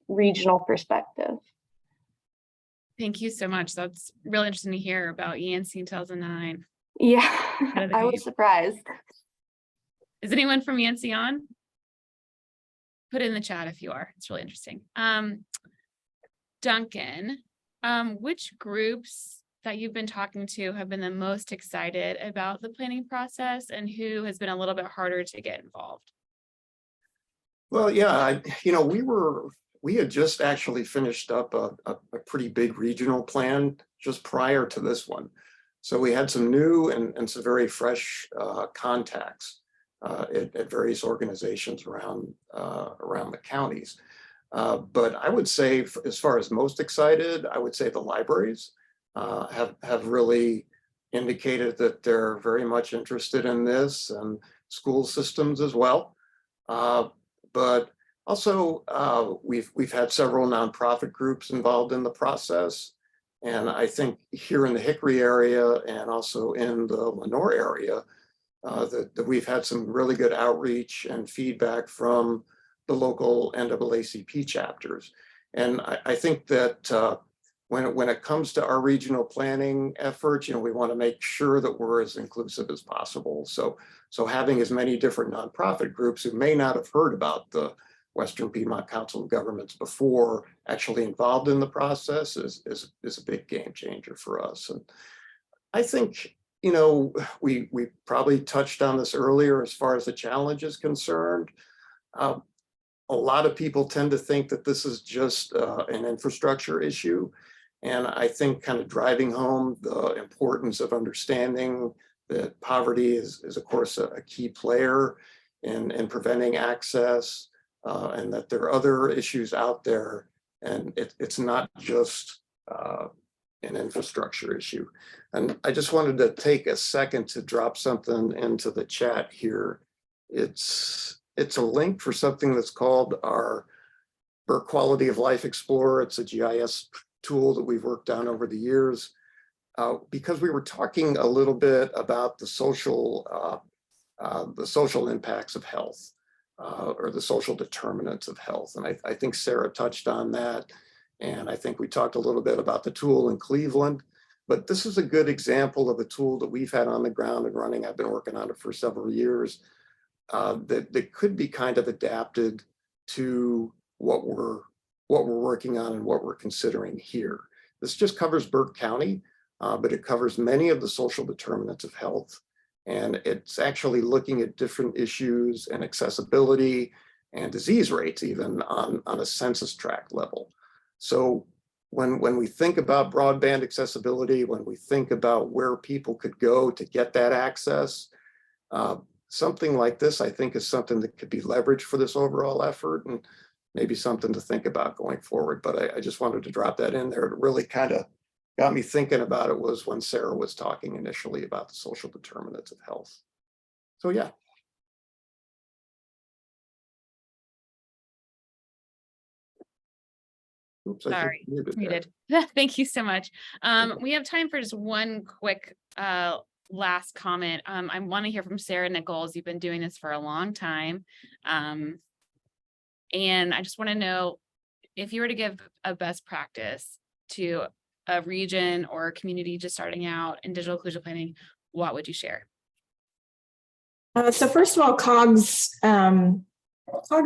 [SPEAKER 10] regional perspective.
[SPEAKER 1] Thank you so much. That's really interesting to hear about ENC 2009.
[SPEAKER 10] Yeah,
[SPEAKER 1] Ahead of the
[SPEAKER 10] I was
[SPEAKER 1] game.
[SPEAKER 10] surprised.
[SPEAKER 1] Is anyone from ENC on? Put it in the chat if you are. It's really interesting. Duncan, which groups that you've been talking to have been the most excited about the planning process, and who has been a little bit harder to get involved?
[SPEAKER 11] Well, yeah, we had just actually finished up a pretty big regional plan just prior to this one. So we had some new and some very fresh contacts at various organizations around the counties. But I would say, as far as most excited, I would say the libraries have really indicated that they're very much interested in this, and school systems as well. But also, we've had several nonprofit groups involved in the process. And I think here in the Hickory area and also in the Lenore area, that we've had some really good outreach and feedback from the local NAACP chapters. And I think that when it comes to our regional planning efforts, we want to make sure that we're as inclusive as possible. So having as many different nonprofit groups who may not have heard about the Western Piedmont Council of Governments before actually involved in the process is a big game changer for us. And I think, we probably touched on this earlier as far as the challenge is concerned. A lot of people tend to think that this is just an infrastructure issue. And I think kind of driving home the importance of understanding that poverty is of course, a key player in preventing access, and that there are other issues out there. And it's not just an infrastructure issue. And I just wanted to take a second to drop something into the chat here. It's a link for something that's called our Burke Quality of Life Explorer. It's a GIS tool that we've worked on over the years, because we were talking a little bit about the social impacts of health, or the social determinants of health. And I think Sara touched on that. And I think we talked a little bit about the tool in Cleveland, but this is a good example of a tool that we've had on the ground and running. I've been working on it for several years, that could be kind of adapted to what we're working on and what we're considering here. This just covers Burke County, but it covers many of the social determinants of health. And it's actually looking at different issues and accessibility and disease rates, even on a census tract level. So when we think about broadband accessibility, when we think about where people could go to get that access, something like this, I think, is something that could be leveraged for this overall effort, and maybe something to think about going forward. But I just wanted to drop that in there. It really kind of got me thinking about it was when Sara was talking initially about the social determinants of health. So yeah. Oops,
[SPEAKER 1] Sorry, muted. Thank you so much. We have time for just one quick last comment. I want to hear from Sara Nichols. You've been doing this for a long time. And I just want to know, if you were to give a best practice to a region or a community just starting out in digital inclusion planning, what would you share?
[SPEAKER 12] So first of all, COGS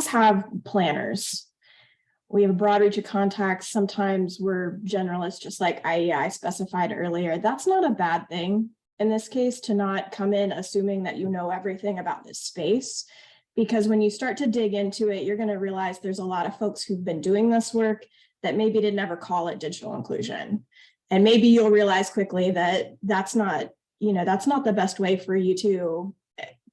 [SPEAKER 12] have planners. We have a broad reach of contacts. Sometimes we're generalists, just like I specified earlier. That's not a bad thing in this case, to not come in assuming that you know everything about this space, because when you start to dig into it, you're going to realize there's a lot of folks who've been doing this work that maybe did never call it digital inclusion. And maybe you'll realize quickly that that's not the best way for you to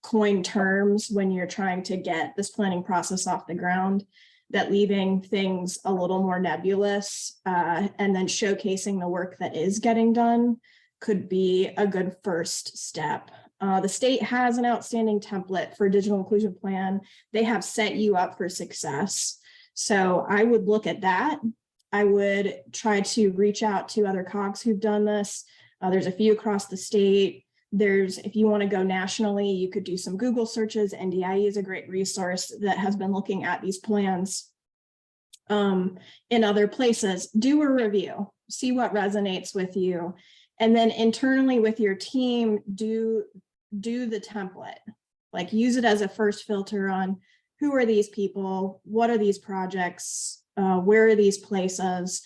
[SPEAKER 12] coin terms when you're trying to get this planning process off the ground, that leaving things a little more nebulous and then showcasing the work that is getting done could be a good first step. The state has an outstanding template for a digital inclusion plan. They have set you up for success. So I would look at that. I would try to reach out to other COGs who've done this. There's a few across the state. if you want to go nationally, you could do some Google searches. NDIA is a great resource that has been looking at these plans in other places. Do a review, see what resonates with you. And then internally with your team, do the template, like use it as a first filter on who are these people, what are these projects, where are these places,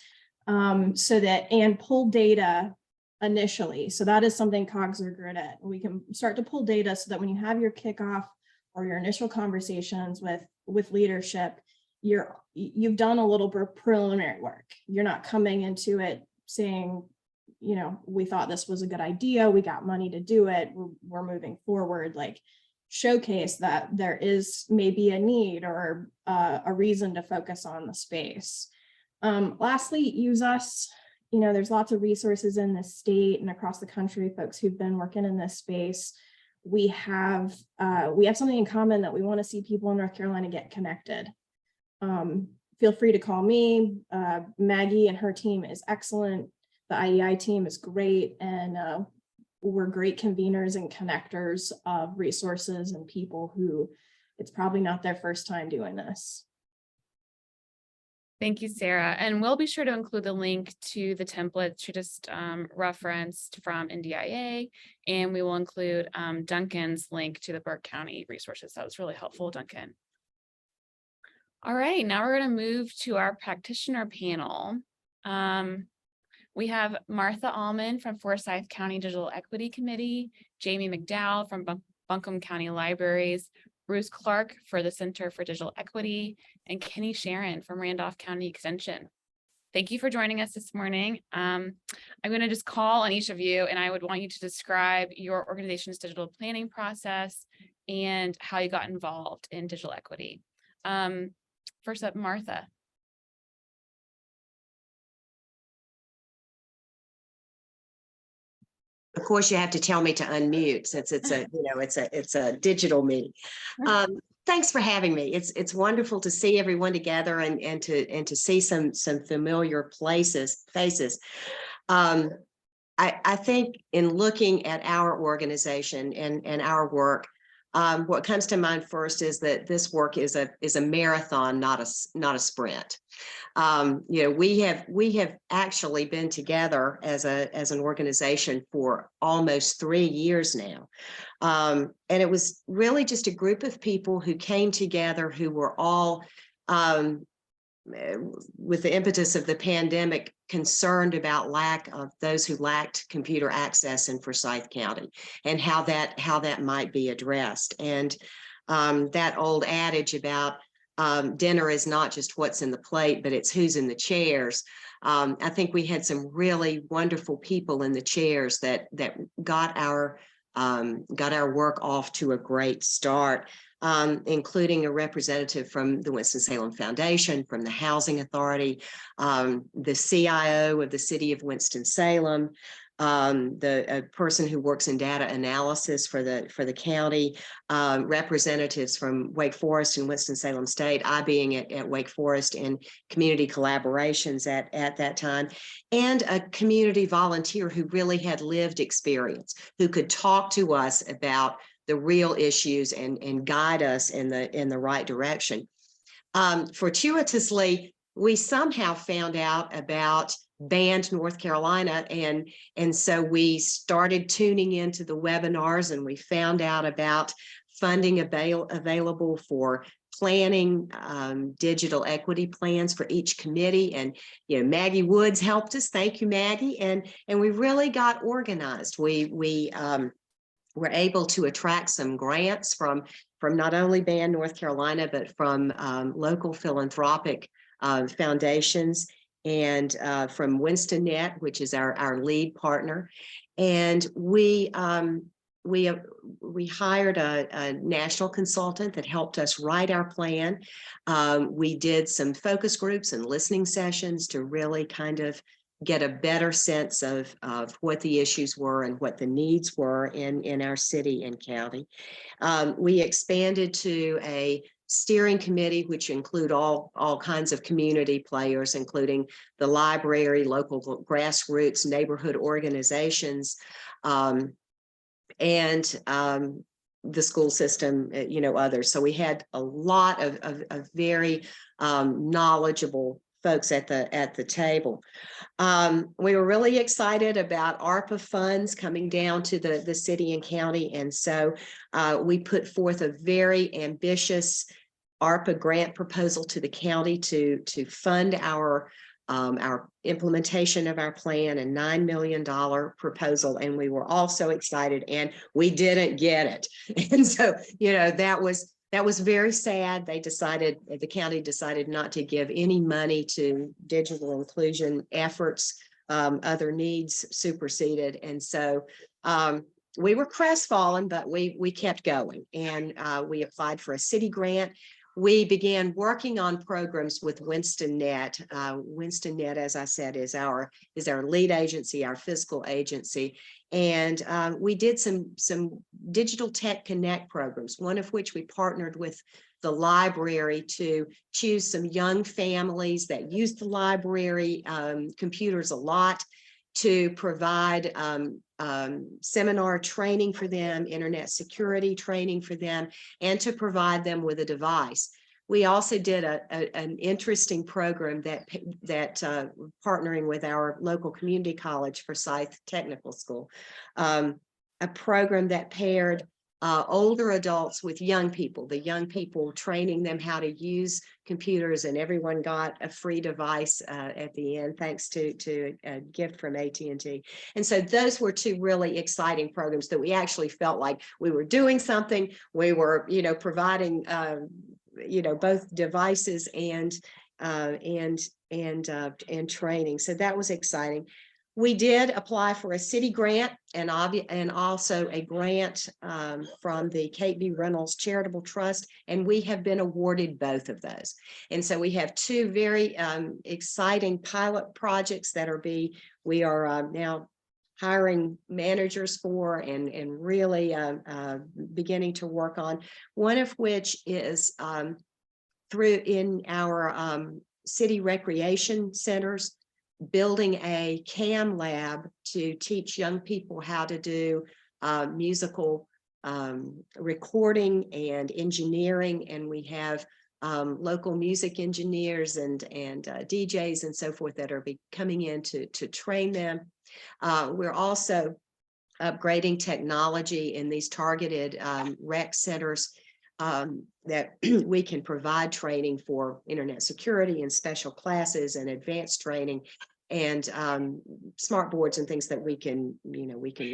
[SPEAKER 12] so that, and pull data initially. So that is something COGS are good at. We can start to pull data so that when you have your kickoff or your initial conversations with leadership, you've done a little bit preliminary work. You're not coming into it saying, you know, we thought this was a good idea, we got money to do it, we're moving forward. Like, showcase that there is maybe a need or a reason to focus on the space. Lastly, use us. You know, there's lots of resources in the state and across the country, folks who've been working in this space. We have something in common that we want to see people in North Carolina get connected. Feel free to call me. Maggie and her team is excellent. The IEI team is great. And we're great conveners and connectors of resources and people who it's probably not their first time doing this.
[SPEAKER 1] Thank you, Sara. And we'll be sure to include the link to the templates you just referenced from NDIA, and we will include Duncan's link to the Burke County resources. That was really helpful, Duncan. All right, now we're going to move to our practitioner panel. We have Martha Allman from Forsyth County Digital Equity Committee, Jaime McDowell from Buncombe County Libraries, Bruce Clark for the Center for Digital Equity, and Kenny Sherin from Randolph County Extension. Thank you for joining us this morning. I'm going to just call on each of you, and I would want you to describe your organization's digital planning process and how you got involved in digital equity. First up, Martha.
[SPEAKER 13] Of course, you have to tell me to unmute since it's a, it's a digital meeting. Thanks for having me. It's wonderful to see everyone together and to see some familiar faces. I think in looking at our organization and our work, what comes to mind first is that this work is a marathon, not a sprint. We have actually been together as an organization for almost 3 years now. And it was really just a group of people who came together who were all, with the impetus of the pandemic, concerned about lack of those who lacked computer access in Forsyth County and how that might be addressed. And that old adage about dinner is not just what's in the plate, but it's who's in the chairs. I think we had some really wonderful people in the chairs that got our work off to a great start, including a representative from the Winston-Salem Foundation, from the Housing Authority, the CIO of the City of Winston-Salem, the person who works in data analysis for the county, representatives from Wake Forest and Winston-Salem State, I being at Wake Forest in community collaborations at that time, and a community volunteer who really had lived experience, who could talk to us about the real issues and guide us in the right direction. Fortuitously, we somehow found out about Band North Carolina, and so we started tuning into the webinars, and we found out about funding available for planning digital equity plans for each committee. And Maggie Woods helped us. Thank you, Maggie. And we really got organized. We were able to attract some grants from not only Band North Carolina, but from local philanthropic foundations, and from WinstonNet, which is our lead partner. And we hired a national consultant that helped us write our plan. We did some focus groups and listening sessions to really kind of get a better sense of what the issues were and what the needs were in our city and county. We expanded to a steering committee, which include all kinds of community players, including the library, local grassroots, neighborhood organizations, the school system, others. So we had a lot of very knowledgeable folks at the table. We were really excited about ARPA funds coming down to the city and county. And so we put forth a very ambitious ARPA grant proposal to the county to fund our implementation of our plan, a $9 million proposal. And we were all so excited, and we didn't get it. And so, that was very sad. The county decided not to give any money to digital inclusion efforts. Other needs superseded. And so we were crestfallen, but we kept going, and we applied for a city grant. We began working on programs with WinstonNet. WinstonNet, as I said, is our lead agency, our fiscal agency. And we did some digital tech connect programs, one of which we partnered with the library to choose some young families that use the library computers a lot, to provide seminar training for them, internet security training for them, and to provide them with a device. We also did an interesting program that partnering with our local community college, Forsyth Technical School, a program that paired older adults with young people, the young people training them how to use computers, and everyone got a free device at the end, thanks to a gift from AT&T. And so those were two really exciting programs that we actually felt like we were doing something. We were, providing, both devices and training. So that was exciting. We did apply for a city grant and also a grant from the Kate B. Reynolds Charitable Trust, and we have been awarded both of those. And so we have two very exciting pilot projects that we are now hiring managers for and really beginning to work on, one of which is through in our city recreation centers, building a CAM lab to teach young people how to do musical recording and engineering. And we have local music engineers and DJs and so forth that are coming in to train them. We're also upgrading technology in these targeted rec centers that we can provide training for internet security and special classes and advanced training and smart boards and things that we can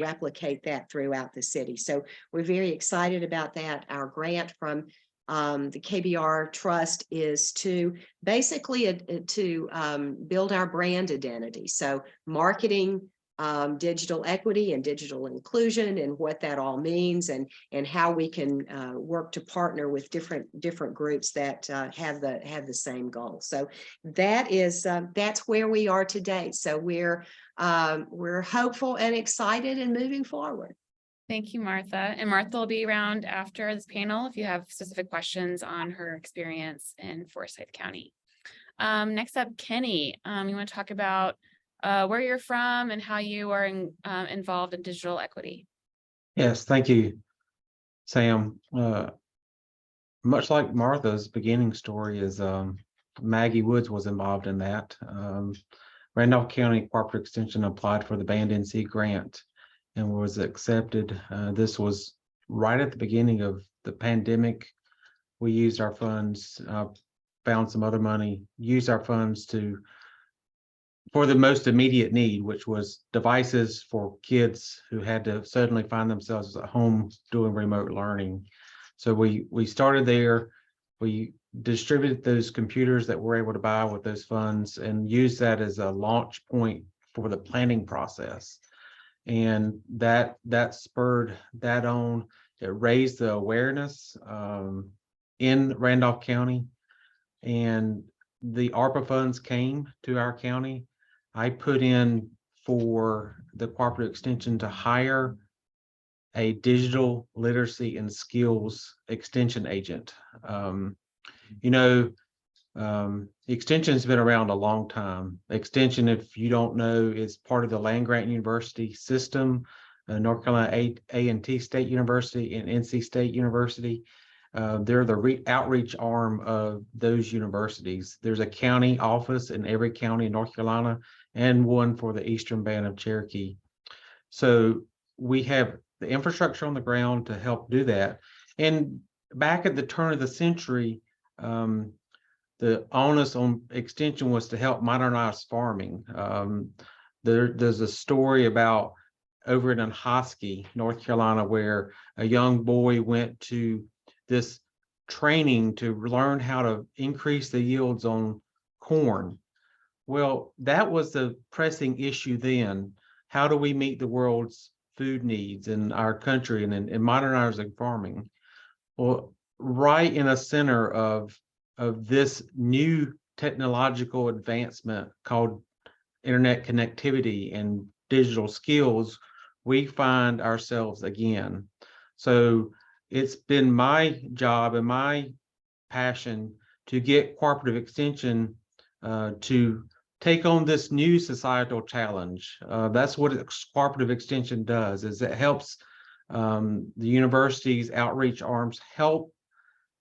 [SPEAKER 13] replicate that throughout the city. So we're very excited about that. Our grant from the KBR Trust is to basically build our brand identity. So marketing digital equity and digital inclusion and what that all means, and how we can work to partner with different groups that have the same goal. So that's where we are today. So we're hopeful and excited and moving forward.
[SPEAKER 1] Thank you, Martha. And Martha will be around after this panel if you have specific questions on her experience in Forsyth County. Next up, Kenny, you want to talk about where you're from and how you are involved in digital equity.
[SPEAKER 14] Yes, thank you, Sam. Much like Martha's beginning story is Maggie Woods was involved in that. Randolph County Cooperative Extension applied for the Band NC grant and was accepted. This was right at the beginning of the pandemic. We used our funds, found some other money, used our funds for the most immediate need, which was devices for kids who had to suddenly find themselves at home doing remote learning. So we started there. We distributed those computers that we're able to buy with those funds and used that as a launch point for the planning process. And that spurred that on. It raised the awareness in Randolph County, and the ARPA funds came to our county. I put in for the Cooperative Extension to hire a digital literacy and skills extension agent. Extension has been around a long time. Extension, if you don't know, is part of the land grant university system. North Carolina A&T State University and NC State University. They're the outreach arm of those universities. There's a county office in every county in North Carolina and one for the Eastern Band of Cherokee. So we have the infrastructure on the ground to help do that. And back at the turn of the century, the onus on extension was to help modernize farming. There's a story about over in Hosky, North Carolina, where a young boy went to this training to learn how to increase the yields on corn. Well, that was the pressing issue then. How do we meet the world's food needs in our country and modernizing farming? Well, right in the center of this new technological advancement called internet connectivity and digital skills, we find ourselves again. So it's been my job and my passion to get Cooperative Extension to take on this new societal challenge. That's what Cooperative Extension does, is it helps the universities' outreach arms help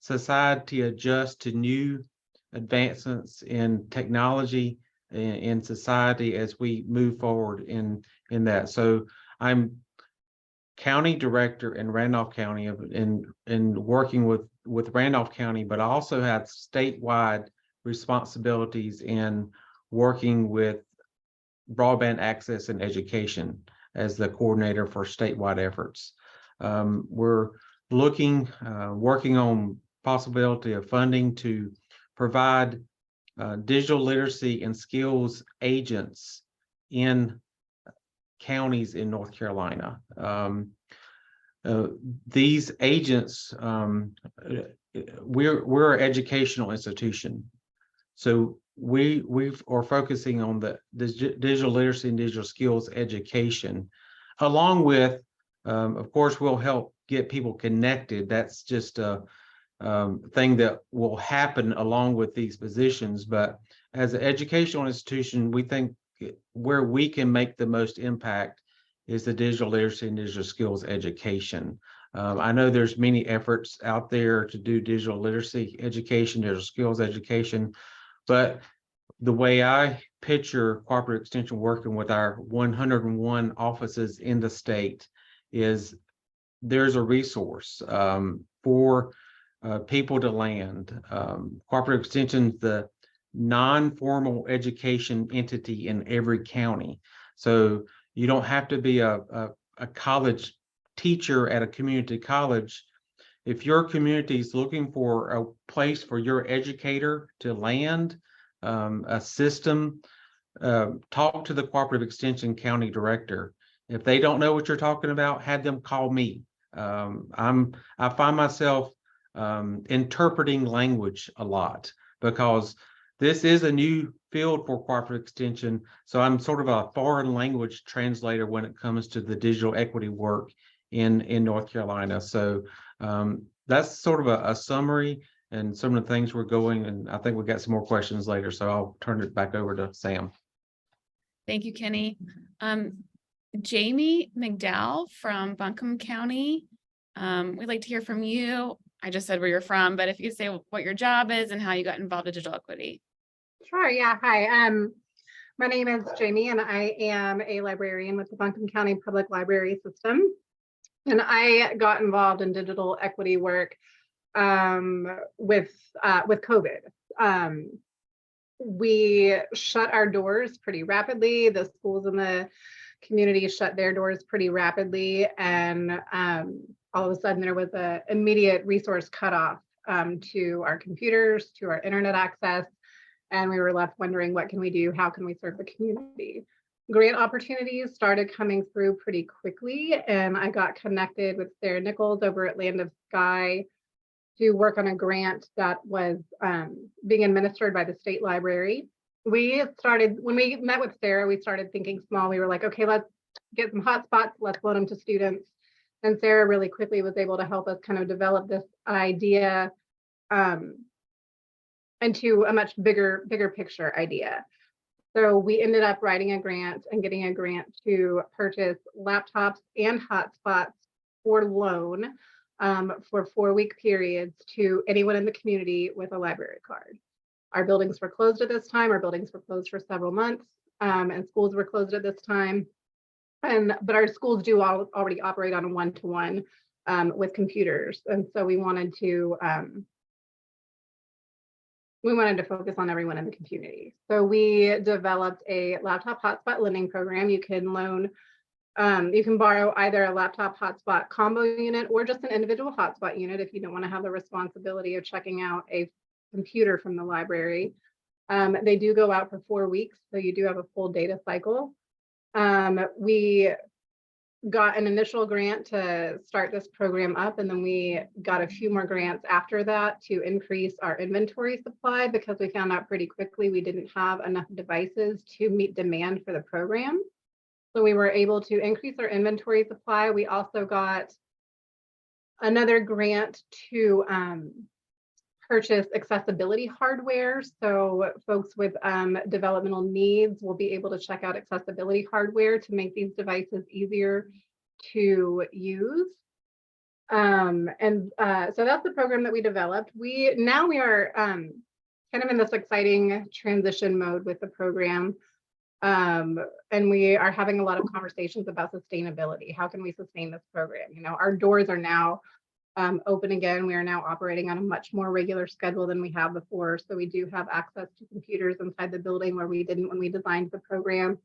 [SPEAKER 14] society adjust to new advancements in technology in society as we move forward in that. So I'm county director in Randolph County in working with Randolph County, but I also have statewide responsibilities in working with broadband access and education as the coordinator for statewide efforts. We're working on possibility of funding to provide digital literacy and skills agents in counties in North Carolina. These agents, we're an educational institution. So we are focusing on the digital literacy and digital skills education, along with, of course, we'll help get people connected. That's just a thing that will happen along with these positions. But as an educational institution, we think where we can make the most impact is the digital literacy and digital skills education. I know there's many efforts out there to do digital literacy education, digital skills education, but the way I picture Cooperative Extension working with our 101 offices in the state is there's a resource for people to land. Cooperative Extension is the non-formal education entity in every county. So you don't have to be a college teacher at a community college. If your community is looking for a place for your educator to land, a system, talk to the Cooperative Extension County Director. If they don't know what you're talking about, have them call me. I find myself interpreting language a lot because this is a new field for Cooperative Extension. So I'm sort of a foreign language translator when it comes to the digital equity work in North Carolina. So that's sort of a summary and some of the things we're going, and I think we've got some more questions later. So I'll turn it back over to Sam.
[SPEAKER 1] Thank you, Kenny. Jaime McDowell from Buncombe County. We'd like to hear from you. I just said where you're from, but if you could say what your job is and how you got involved in digital equity.
[SPEAKER 15] Sure, yeah, hi. My name is Jaime and I am a librarian with the Buncombe County Public Library System. And I got involved in digital equity work with COVID. We shut our doors pretty rapidly. The schools in the community shut their doors pretty rapidly. And all of a sudden there was an immediate resource cutoff to our computers, to our internet access. And we were left wondering, what can we do? How can we serve the community? Grant opportunities started coming through pretty quickly. And I got connected with Sara Nichols over at Land of Sky to work on a grant that was being administered by the state library. When we met with Sara, we started thinking small. We were like, okay, let's get some hotspots, let's load them to students. And Sara really quickly was able to help us kind of develop this idea into a much bigger picture idea. So we ended up writing a grant and getting a grant to purchase laptops and hotspots for loan for 4-week periods to anyone in the community with a library card. Our buildings were closed at this time. Our buildings were closed for several months, and schools were closed at this time. But our schools do already operate on a one-to-one with computers, and so we wanted to focus on everyone in the community. So we developed a laptop hotspot lending program. You can loan, you can borrow either a laptop hotspot combo unit or just an individual hotspot unit if you don't want to have the responsibility of checking out a computer from the library. They do go out for 4 weeks, so you do have a full data cycle. We got an initial grant to start this program up, and then we got a few more grants after that to increase our inventory supply because we found out pretty quickly we didn't have enough devices to meet demand for the program. So we were able to increase our inventory supply. We also got another grant to purchase accessibility hardware. So folks with developmental needs will be able to check out accessibility hardware to make these devices easier to use. So that's the program that we developed. We are kind of in this exciting transition mode with the program. And we are having a lot of conversations about sustainability. How can we sustain this program? You know, our doors are now open again. We are now operating on a much more regular schedule than we have before. So we do have access to computers inside the building where we didn't when we designed the program.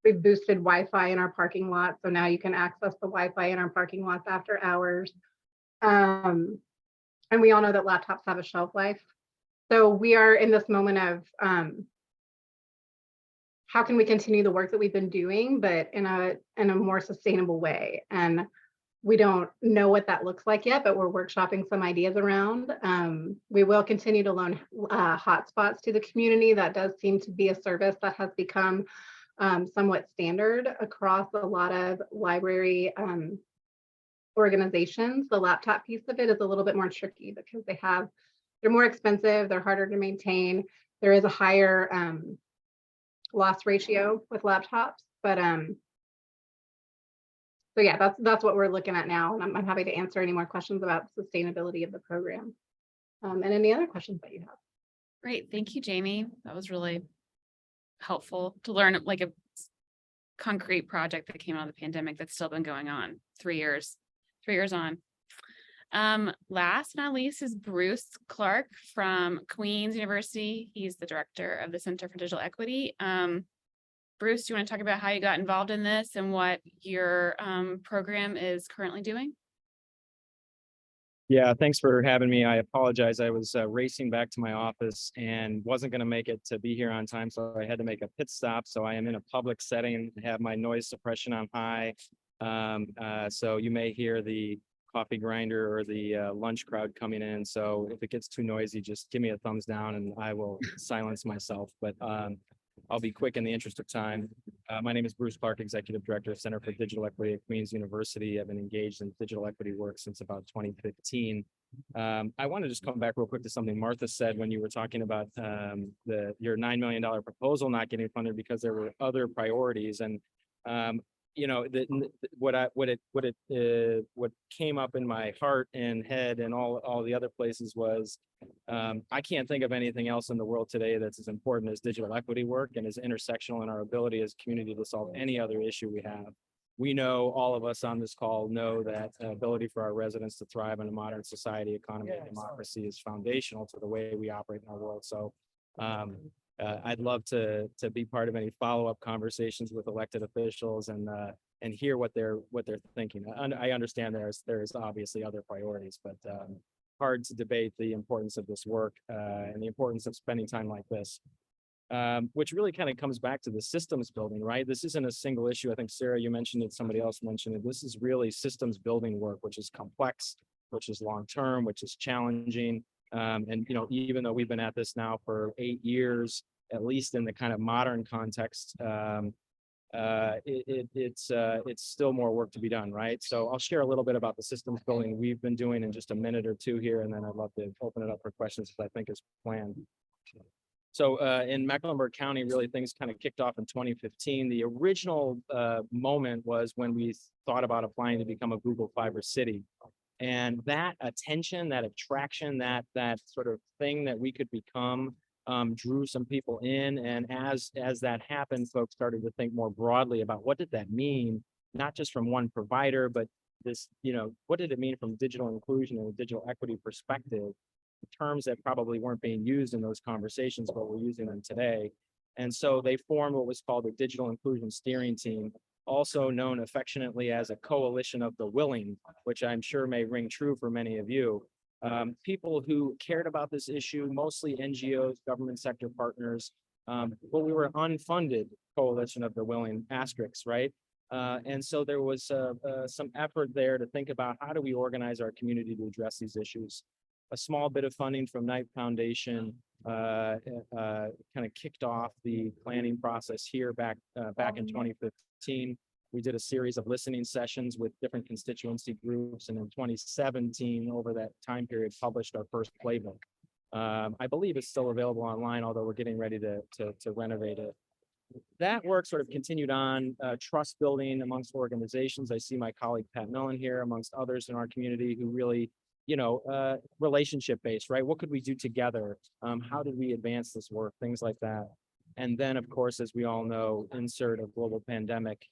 [SPEAKER 15] We've boosted Wi-Fi in our parking lot. So now you can access the Wi-Fi in our parking lots after hours. And we all know that laptops have a shelf life. So we are in this moment of how can we continue the work that we've been doing, but in a more sustainable way. And we don't know what that looks like yet, but we're workshopping some ideas around. We will continue to loan hotspots to the community. That does seem to be a service that has become somewhat standard across a lot of library organizations. The laptop piece of it is a little bit more tricky because they're more expensive, they're harder to maintain. There is a higher loss ratio with laptops, but so yeah, that's what we're looking at now, and I'm happy to answer any more questions about sustainability of the program and any other questions that you have.
[SPEAKER 1] Great, thank you, Jaime. That was really helpful to learn like a concrete project that came out of the pandemic that's still been going on 3 years on. Last but not least is Bruce Clark from Queen's University. He's the director of the Center for Digital Equity. Bruce, do you want to talk about how you got involved in this and what your program is currently doing?
[SPEAKER 16] Yeah, thanks for having me. I apologize. I was racing back to my office and wasn't going to make it to be here on time, so I had to make a pit stop. So I am in a public setting, have my noise suppression on high. So you may hear the coffee grinder or the lunch crowd coming in. So if it gets too noisy, just give me a thumbs down and I will silence myself. But I'll be quick in the interest of time. My name is Bruce Clark, Executive Director of Center for Digital Equity at Queen's University. I've been engaged in digital equity work since about 2015. I want to just come back real quick to something Martha said when you were talking about your $9 million proposal not getting funded because there were other priorities. And you know, what came up in my heart and head and all the other places was I can't think of anything else in the world today that's as important as digital equity work and as intersectional in our ability as a community to solve any other issue we have. We know, all of us on this call know that the ability for our residents to thrive in a modern society, economy, and democracy is foundational to the way we operate in our world. So I'd love to be part of any follow-up conversations with elected officials and hear what they're thinking. I understand there's obviously other priorities, but hard to debate the importance of this work and the importance of spending time like this, which really kind of comes back to the systems building, right? This isn't a single issue. I think Sara, you mentioned it, somebody else mentioned it. This is really systems building work, which is complex, which is long-term, which is challenging. And, you know, even though we've been at this now for 8 years, at least in the kind of modern context, it's still more work to be done, right? So I'll share a little bit about the systems building we've been doing in just a minute or two here, and then I'd love to open it up for questions as I think is planned. So in Mecklenburg County, really things kind of kicked off in 2015. The original moment was when we thought about applying to become a Google Fiber city. And that attention, that attraction, that sort of thing that we could become drew some people in. And as that happened, folks started to think more broadly about what did that mean, not just from one provider, but this, what did it mean from digital inclusion and a digital equity perspective? Terms that probably weren't being used in those conversations, but we're using them today. And so they formed what was called the Digital Inclusion Steering Team, also known affectionately as a coalition of the willing, which I'm sure may ring true for many of you. People who cared about this issue, mostly NGOs, government sector partners, but we were unfunded coalition of the willing asterisks, right? And so there was some effort there to think about how do we organize our community to address these issues. A small bit of funding from Knight Foundation kind of kicked off the planning process here back in 2015. We did a series of listening sessions with different constituency groups, and in 2017, over that time period, published our first playbook. I believe it's still available online, although we're getting ready to renovate it. That work sort of continued on, trust building amongst organizations. I see my colleague Pat Millen here, amongst others in our community who really, relationship based, right? What could we do together? How did we advance this work? Things like that. And then, of course, as we all know, insert a global pandemic,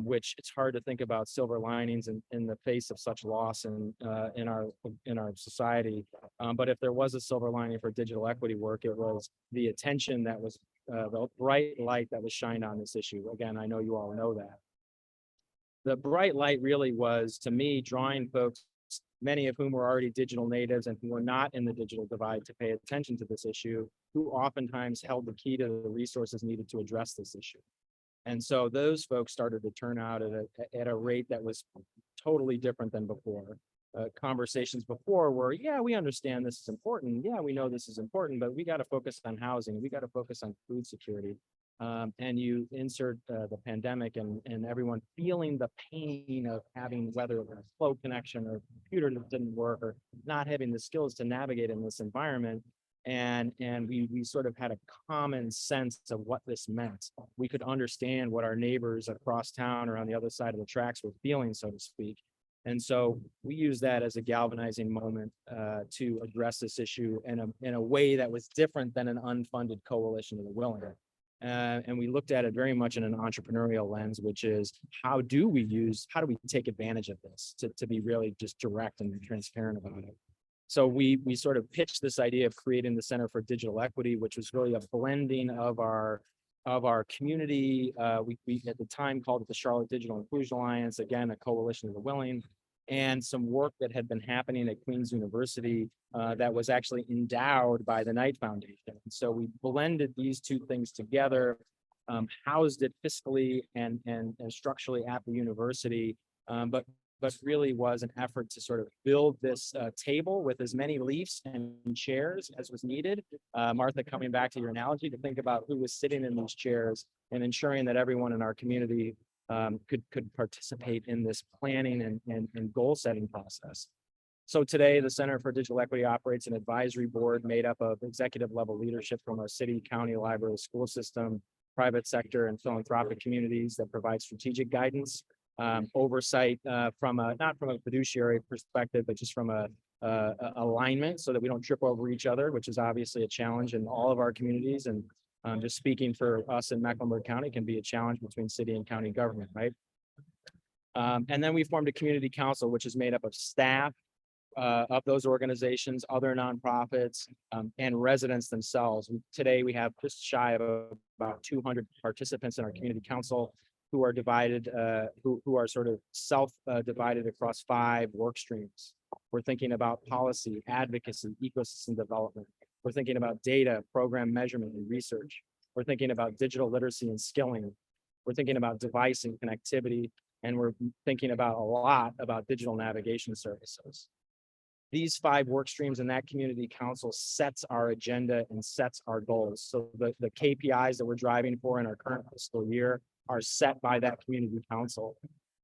[SPEAKER 16] which it's hard to think about silver linings in the face of such loss in our society. But if there was a silver lining for digital equity work, it was the attention that was the bright light that was shined on this issue. Again, I know you all know that. The bright light really was, to me, drawing folks, many of whom were already digital natives and who were not in the digital divide, to pay attention to this issue, who oftentimes held the key to the resources needed to address this issue. And so those folks started to turn out at a rate that was totally different than before. Conversations before were, yeah, we understand this is important. Yeah, we know this is important, but we got to focus on housing. We got to focus on food security. And you insert the pandemic and everyone feeling the pain of having, whether a slow connection or computer that didn't work or not having the skills to navigate in this environment. And we sort of had a common sense of what this meant. We could understand what our neighbors across town or on the other side of the tracks were feeling, so to speak. And so we use that as a galvanizing moment to address this issue in a way that was different than an unfunded coalition of the willing. And we looked at it very much in an entrepreneurial lens, which is how do we take advantage of this to be really just direct and transparent about it. So we sort of pitched this idea of creating the Center for Digital Equity, which was really a blending of our community. We at the time called it the Charlotte Digital Inclusion Alliance, again, a coalition of the willing, and some work that had been happening at Queen's University that was actually endowed by the Knight Foundation. And so we blended these two things together, housed it fiscally and structurally at the university, but really was an effort to sort of build this table with as many leaves and chairs as was needed. Martha, coming back to your analogy, to think about who was sitting in these chairs and ensuring that everyone in our community could participate in this planning and goal setting process. So today, the Center for Digital Equity operates an advisory board made up of executive level leadership from our city, county, library, school system, private sector, and philanthropic communities that provide strategic guidance, oversight not from a fiduciary perspective, but just from a alignment so that we don't trip over each other, which is obviously a challenge in all of our communities. And just speaking for us in Mecklenburg County can be a challenge between city and county government, right? And then we formed a community council, which is made up of staff of those organizations, other nonprofits, and residents themselves. Today, we have just shy of about 200 participants in our community council who are divided, who are sort of self-divided across 5 work streams. We're thinking about policy, advocacy, ecosystem development. We're thinking about data, program measurement, and research. We're thinking about digital literacy and skilling. We're thinking about device and connectivity, and we're thinking about a lot about digital navigation services. These 5 work streams in that community council sets our agenda and sets our goals. So the KPIs that we're driving for in our current fiscal year are set by that community council.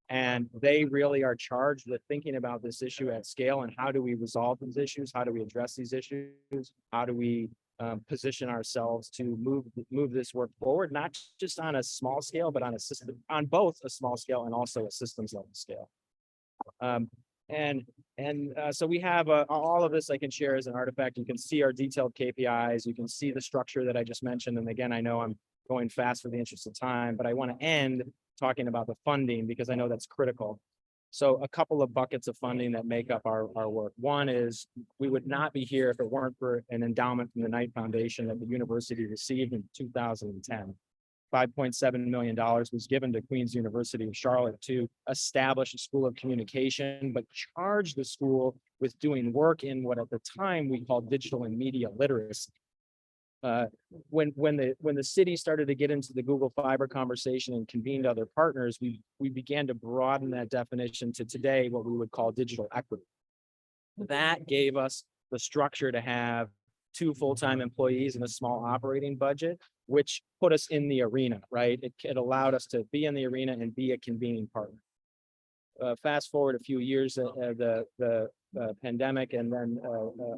[SPEAKER 16] And they really are charged with thinking about this issue at scale and how do we resolve these issues? How do we address these issues? How do we position ourselves to move this work forward, not just on a small scale, but on a system, on both a small scale and also a systems level scale. So we have all of this I can share as an artifact. You can see our detailed KPIs. You can see the structure that I just mentioned. And again, I know I'm going fast for the interest of time, but I want to end talking about the funding because I know that's critical. So a couple of buckets of funding that make up our work. One is we would not be here if it weren't for an endowment from the Knight Foundation that the university received in 2010. $5.7 million was given to Queen's University of Charlotte to establish a school of communication, but charged the school with doing work in what at the time we called digital and media literacy. When the city started to get into the Google Fiber conversation and convened other partners, we began to broaden that definition to today what we would call digital equity. That gave us the structure to have 2 full-time employees and a small operating budget, which put us in the arena, right? It allowed us to be in the arena and be a convening partner. Fast forward a few years, the pandemic, and then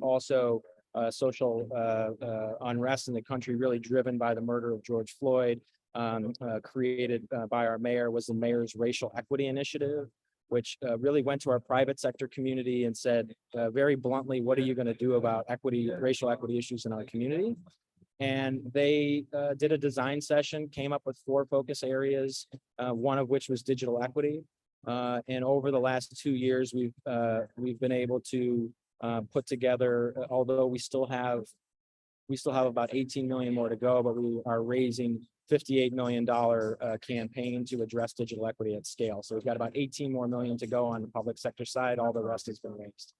[SPEAKER 16] also social unrest in the country, really driven by the murder of George Floyd, created by our mayor, was the Mayor's Racial Equity Initiative, which really went to our private sector community and said very bluntly, what are you going to do about racial equity issues in our community? And they did a design session, came up with 4 focus areas, one of which was digital equity. And over the last 2 years, we've been able to put together, although we still have about 18 million more to go, but we are raising $58 million campaign to address digital equity at scale. So we've got about 18 more million to go on the public sector side. All the rest has been raised.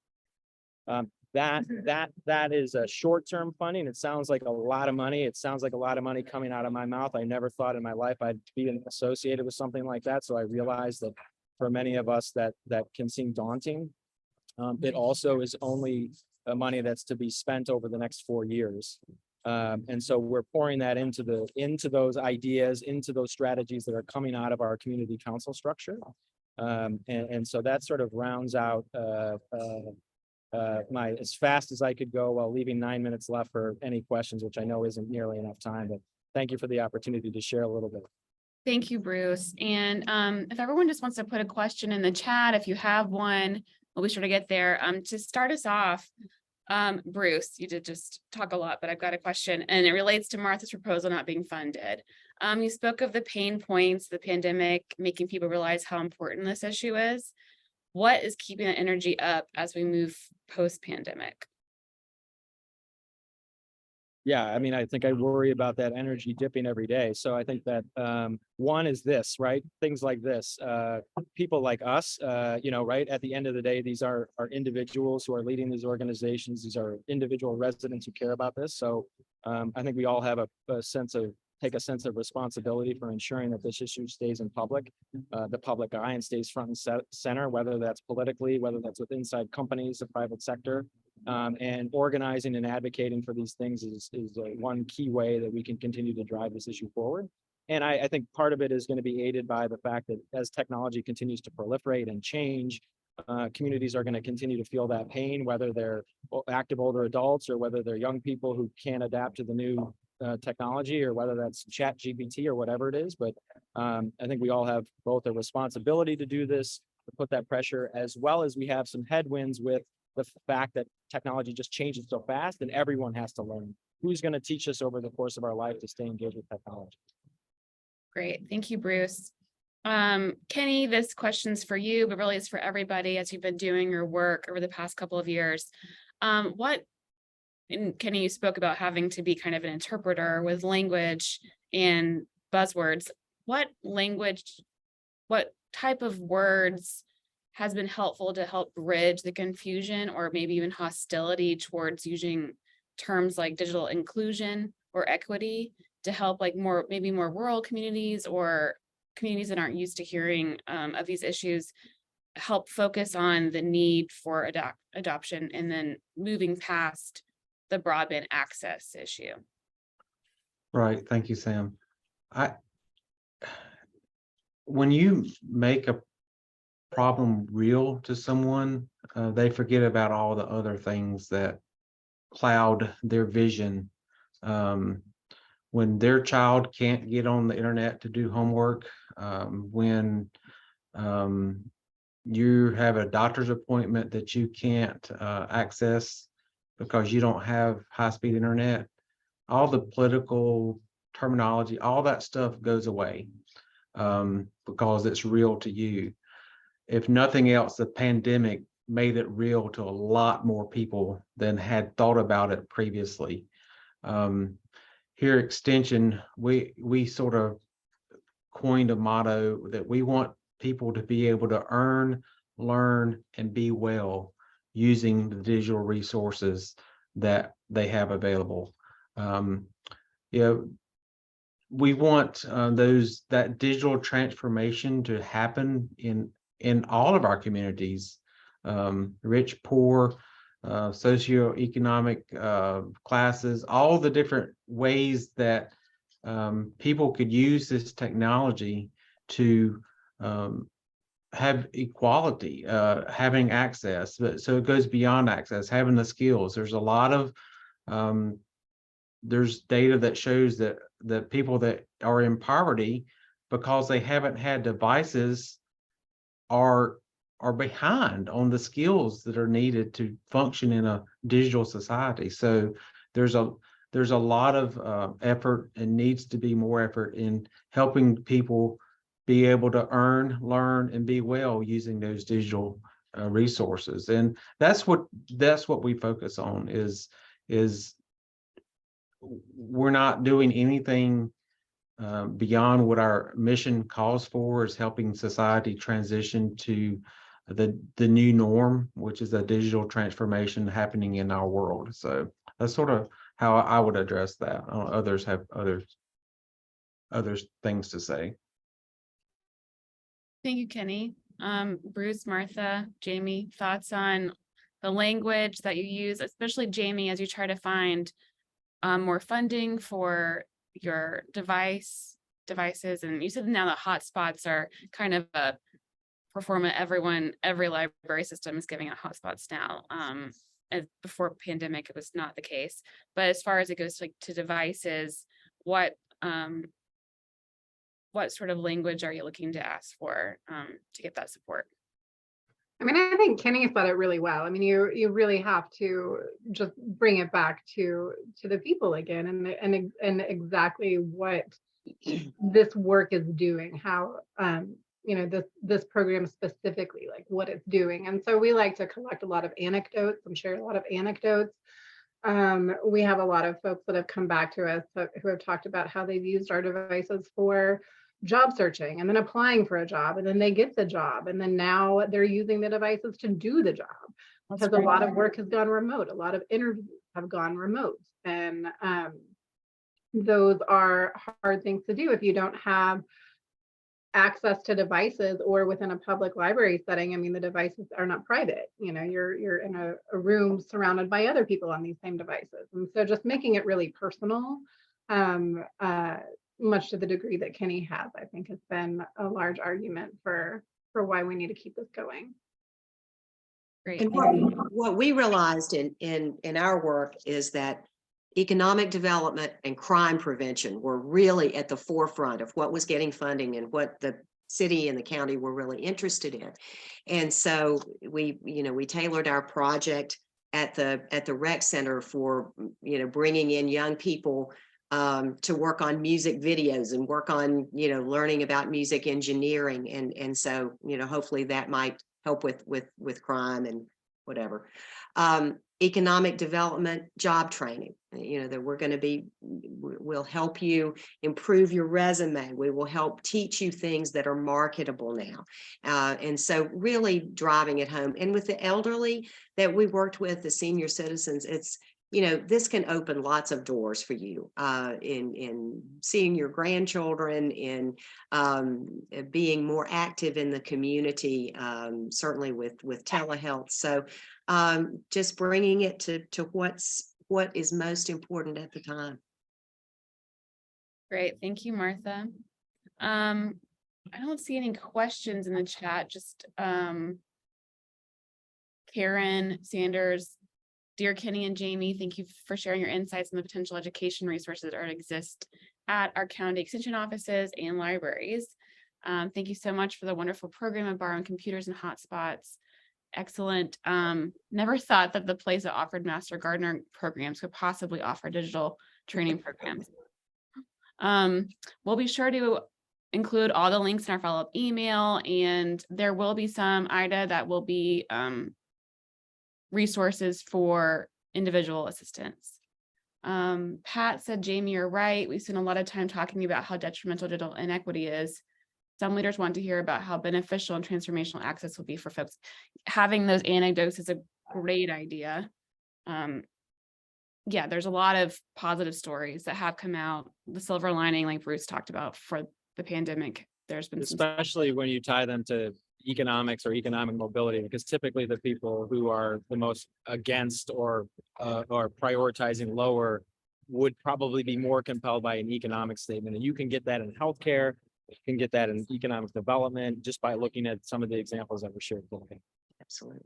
[SPEAKER 16] That is a short-term funding. It sounds like a lot of money. It sounds like a lot of money coming out of my mouth. I never thought in my life I'd be associated with something like that. So I realized that for many of us that can seem daunting. It also is only money that's to be spent over the next 4 years. And so we're pouring that into those ideas, into those strategies that are coming out of our community council structure. And so that sort of rounds out my as fast as I could go while leaving 9 minutes left for any questions, which I know isn't nearly enough time, but thank you for the opportunity to share a little bit.
[SPEAKER 1] Thank you, Bruce. And if everyone just wants to put a question in the chat, if you have one, we'll be sure to get there. To start us off, Bruce, you did just talk a lot, but I've got a question, and it relates to Martha's proposal not being funded. You spoke of the pain points, the pandemic, making people realize how important this issue is. What is keeping that energy up as we move post-pandemic?
[SPEAKER 16] Yeah, I mean, I think I worry about that energy dipping every day. So I think that one is this, right? Things like this, people like us, right? At the end of the day, these are individuals who are leading these organizations. These are individual residents who care about this. So I think we all have a sense of responsibility for ensuring that this issue stays in the public eye, and stays front and center, whether that's politically, whether that's with inside companies, the private sector. And organizing and advocating for these things is one key way that we can continue to drive this issue forward. And I think part of it is going to be aided by the fact that as technology continues to proliferate and change, communities are going to continue to feel that pain, whether they're active older adults or whether they're young people who can't adapt to the new technology, or whether that's Chat GPT or whatever it is. But I think we all have both a responsibility to do this, to put that pressure, as well as we have some headwinds with the fact that technology just changes so fast and everyone has to learn. Who's going to teach us over the course of our life to stay engaged with technology?
[SPEAKER 1] Great. Thank you, Bruce. Kenny, this question's for you, but really it's for everybody as you've been doing your work over the past couple of years. And Kenny, you spoke about having to be kind of an interpreter with language and buzzwords. What type of words has been helpful to help bridge the confusion or maybe even hostility towards using terms like digital inclusion or equity to help maybe more rural communities or communities that aren't used to hearing of these issues, help focus on the need for adoption and then moving past the broadband access issue?
[SPEAKER 14] Right. Thank you, Sam. When you make a problem real to someone, they forget about all the other things that cloud their vision when their child can't get on the internet to do homework, when you have a doctor's appointment that you can't access because you don't have high-speed internet, all the political terminology, all that stuff goes away because it's real to you. If nothing else, the pandemic made it real to a lot more people than had thought about it previously. Here at Extension, we sort of coined a motto that we want people to be able to earn, learn, and be well using the digital resources that they have available. We want that digital transformation to happen in all of our communities, rich, poor, socioeconomic classes, all the different ways that people could use this technology to have equality, having access. So it goes beyond access, having the skills. There's a lot of there's data that shows that people that are in poverty because they haven't had devices are behind on the skills that are needed to function in a digital society. So there's a lot of effort, and needs to be more effort in helping people be able to earn, learn, and be well using those digital resources. And that's what we focus on is we're not doing anything beyond what our mission calls for, is helping society transition to the new norm, which is a digital transformation happening in our world. So that's sort of how I would address that. Others have other things to say.
[SPEAKER 1] Thank you, Kenny. Bruce, Martha, Jaime, thoughts on the language that you use, especially Jaime, as you try to find more funding for your devices. And you said now the hotspots are kind of a performa. Every library system is giving out hotspots now. And before pandemic, it was not the case. But as far as it goes to devices, what sort of language are you looking to ask for to get that support?
[SPEAKER 15] I mean, I think Kenny said it really well. I mean, you really have to just bring it back to the people again, and exactly what this work is doing, how this program specifically, like what it's doing. And so we like to collect a lot of anecdotes and share a lot of anecdotes. We have a lot of folks that have come back to us who have talked about how they've used our devices for job searching and then applying for a job, and then they get the job, and then now they're using the devices to do the job. Because a lot of work has gone remote, a lot of interviews have gone remote, and those are hard things to do if you don't have access to devices, or within a public library setting. I mean, the devices are not private. You're in a room surrounded by other people on these same devices, and so just making it really personal, much to the degree that Kenny has, I think has been a large argument for why we need to keep this going.
[SPEAKER 1] Great.
[SPEAKER 13] And what we realized in our work is that economic development and crime prevention were really at the forefront of what was getting funding and what the city and the county were really interested in. And so we tailored our project at the rec center for bringing in young people to work on music videos and work on learning about music engineering, and so hopefully that might help with crime and whatever. Economic development, job training, that we'll help you improve your resume. We will help teach you things that are marketable now. And so really driving it home. And with the elderly that we worked with, the senior citizens, it's, this can open lots of doors for you in seeing your grandchildren, in being more active in the community, certainly with telehealth. So just bringing it to what is most important at the time.
[SPEAKER 1] Great, thank you, Martha. I don't see any questions in the chat. Just Karen Sanders Dear Kenny and Jaime, thank you for sharing your insights on the potential education resources that exist at our county extension offices and libraries. Thank you so much for the wonderful program of borrowing computers and hotspots. Excellent. Never thought that the place that offered Master Gardener programs could possibly offer digital training programs. We'll be sure to include all the links in our follow-up email, and there will be some IDA that will be resources for individual assistance. Pat said, Jaime, you're right. We spend a lot of time talking about how detrimental digital inequity is. Some leaders want to hear about how beneficial and transformational access will be for folks. Having those anecdotes is a great idea. Yeah, there's a lot of positive stories that have come out. The silver lining, like Bruce talked about, for the pandemic. There's been
[SPEAKER 16] especially when you tie them to economics or economic mobility, because typically the people who are the most against or prioritizing lower would probably be more compelled by an economic statement. And you can get that in healthcare, you can get that in economic development just by looking at some of the examples that were shared today.
[SPEAKER 13] Absolutely.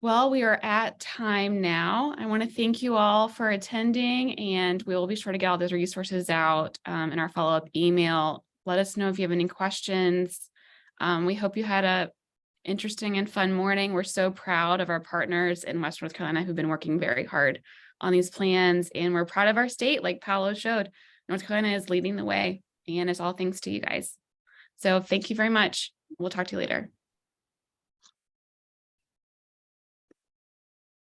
[SPEAKER 1] Well, we are at time now. I want to thank you all for attending, and we will be sure to get all those resources out in our follow-up email. Let us know if you have any questions. We hope you had a interesting and fun morning. We're so proud of our partners in West North Carolina who've been working very hard on these plans, and we're proud of our state. Like Paolo showed, North Carolina is leading the way, and it's all thanks to you guys. So thank you very much. We'll talk to you later.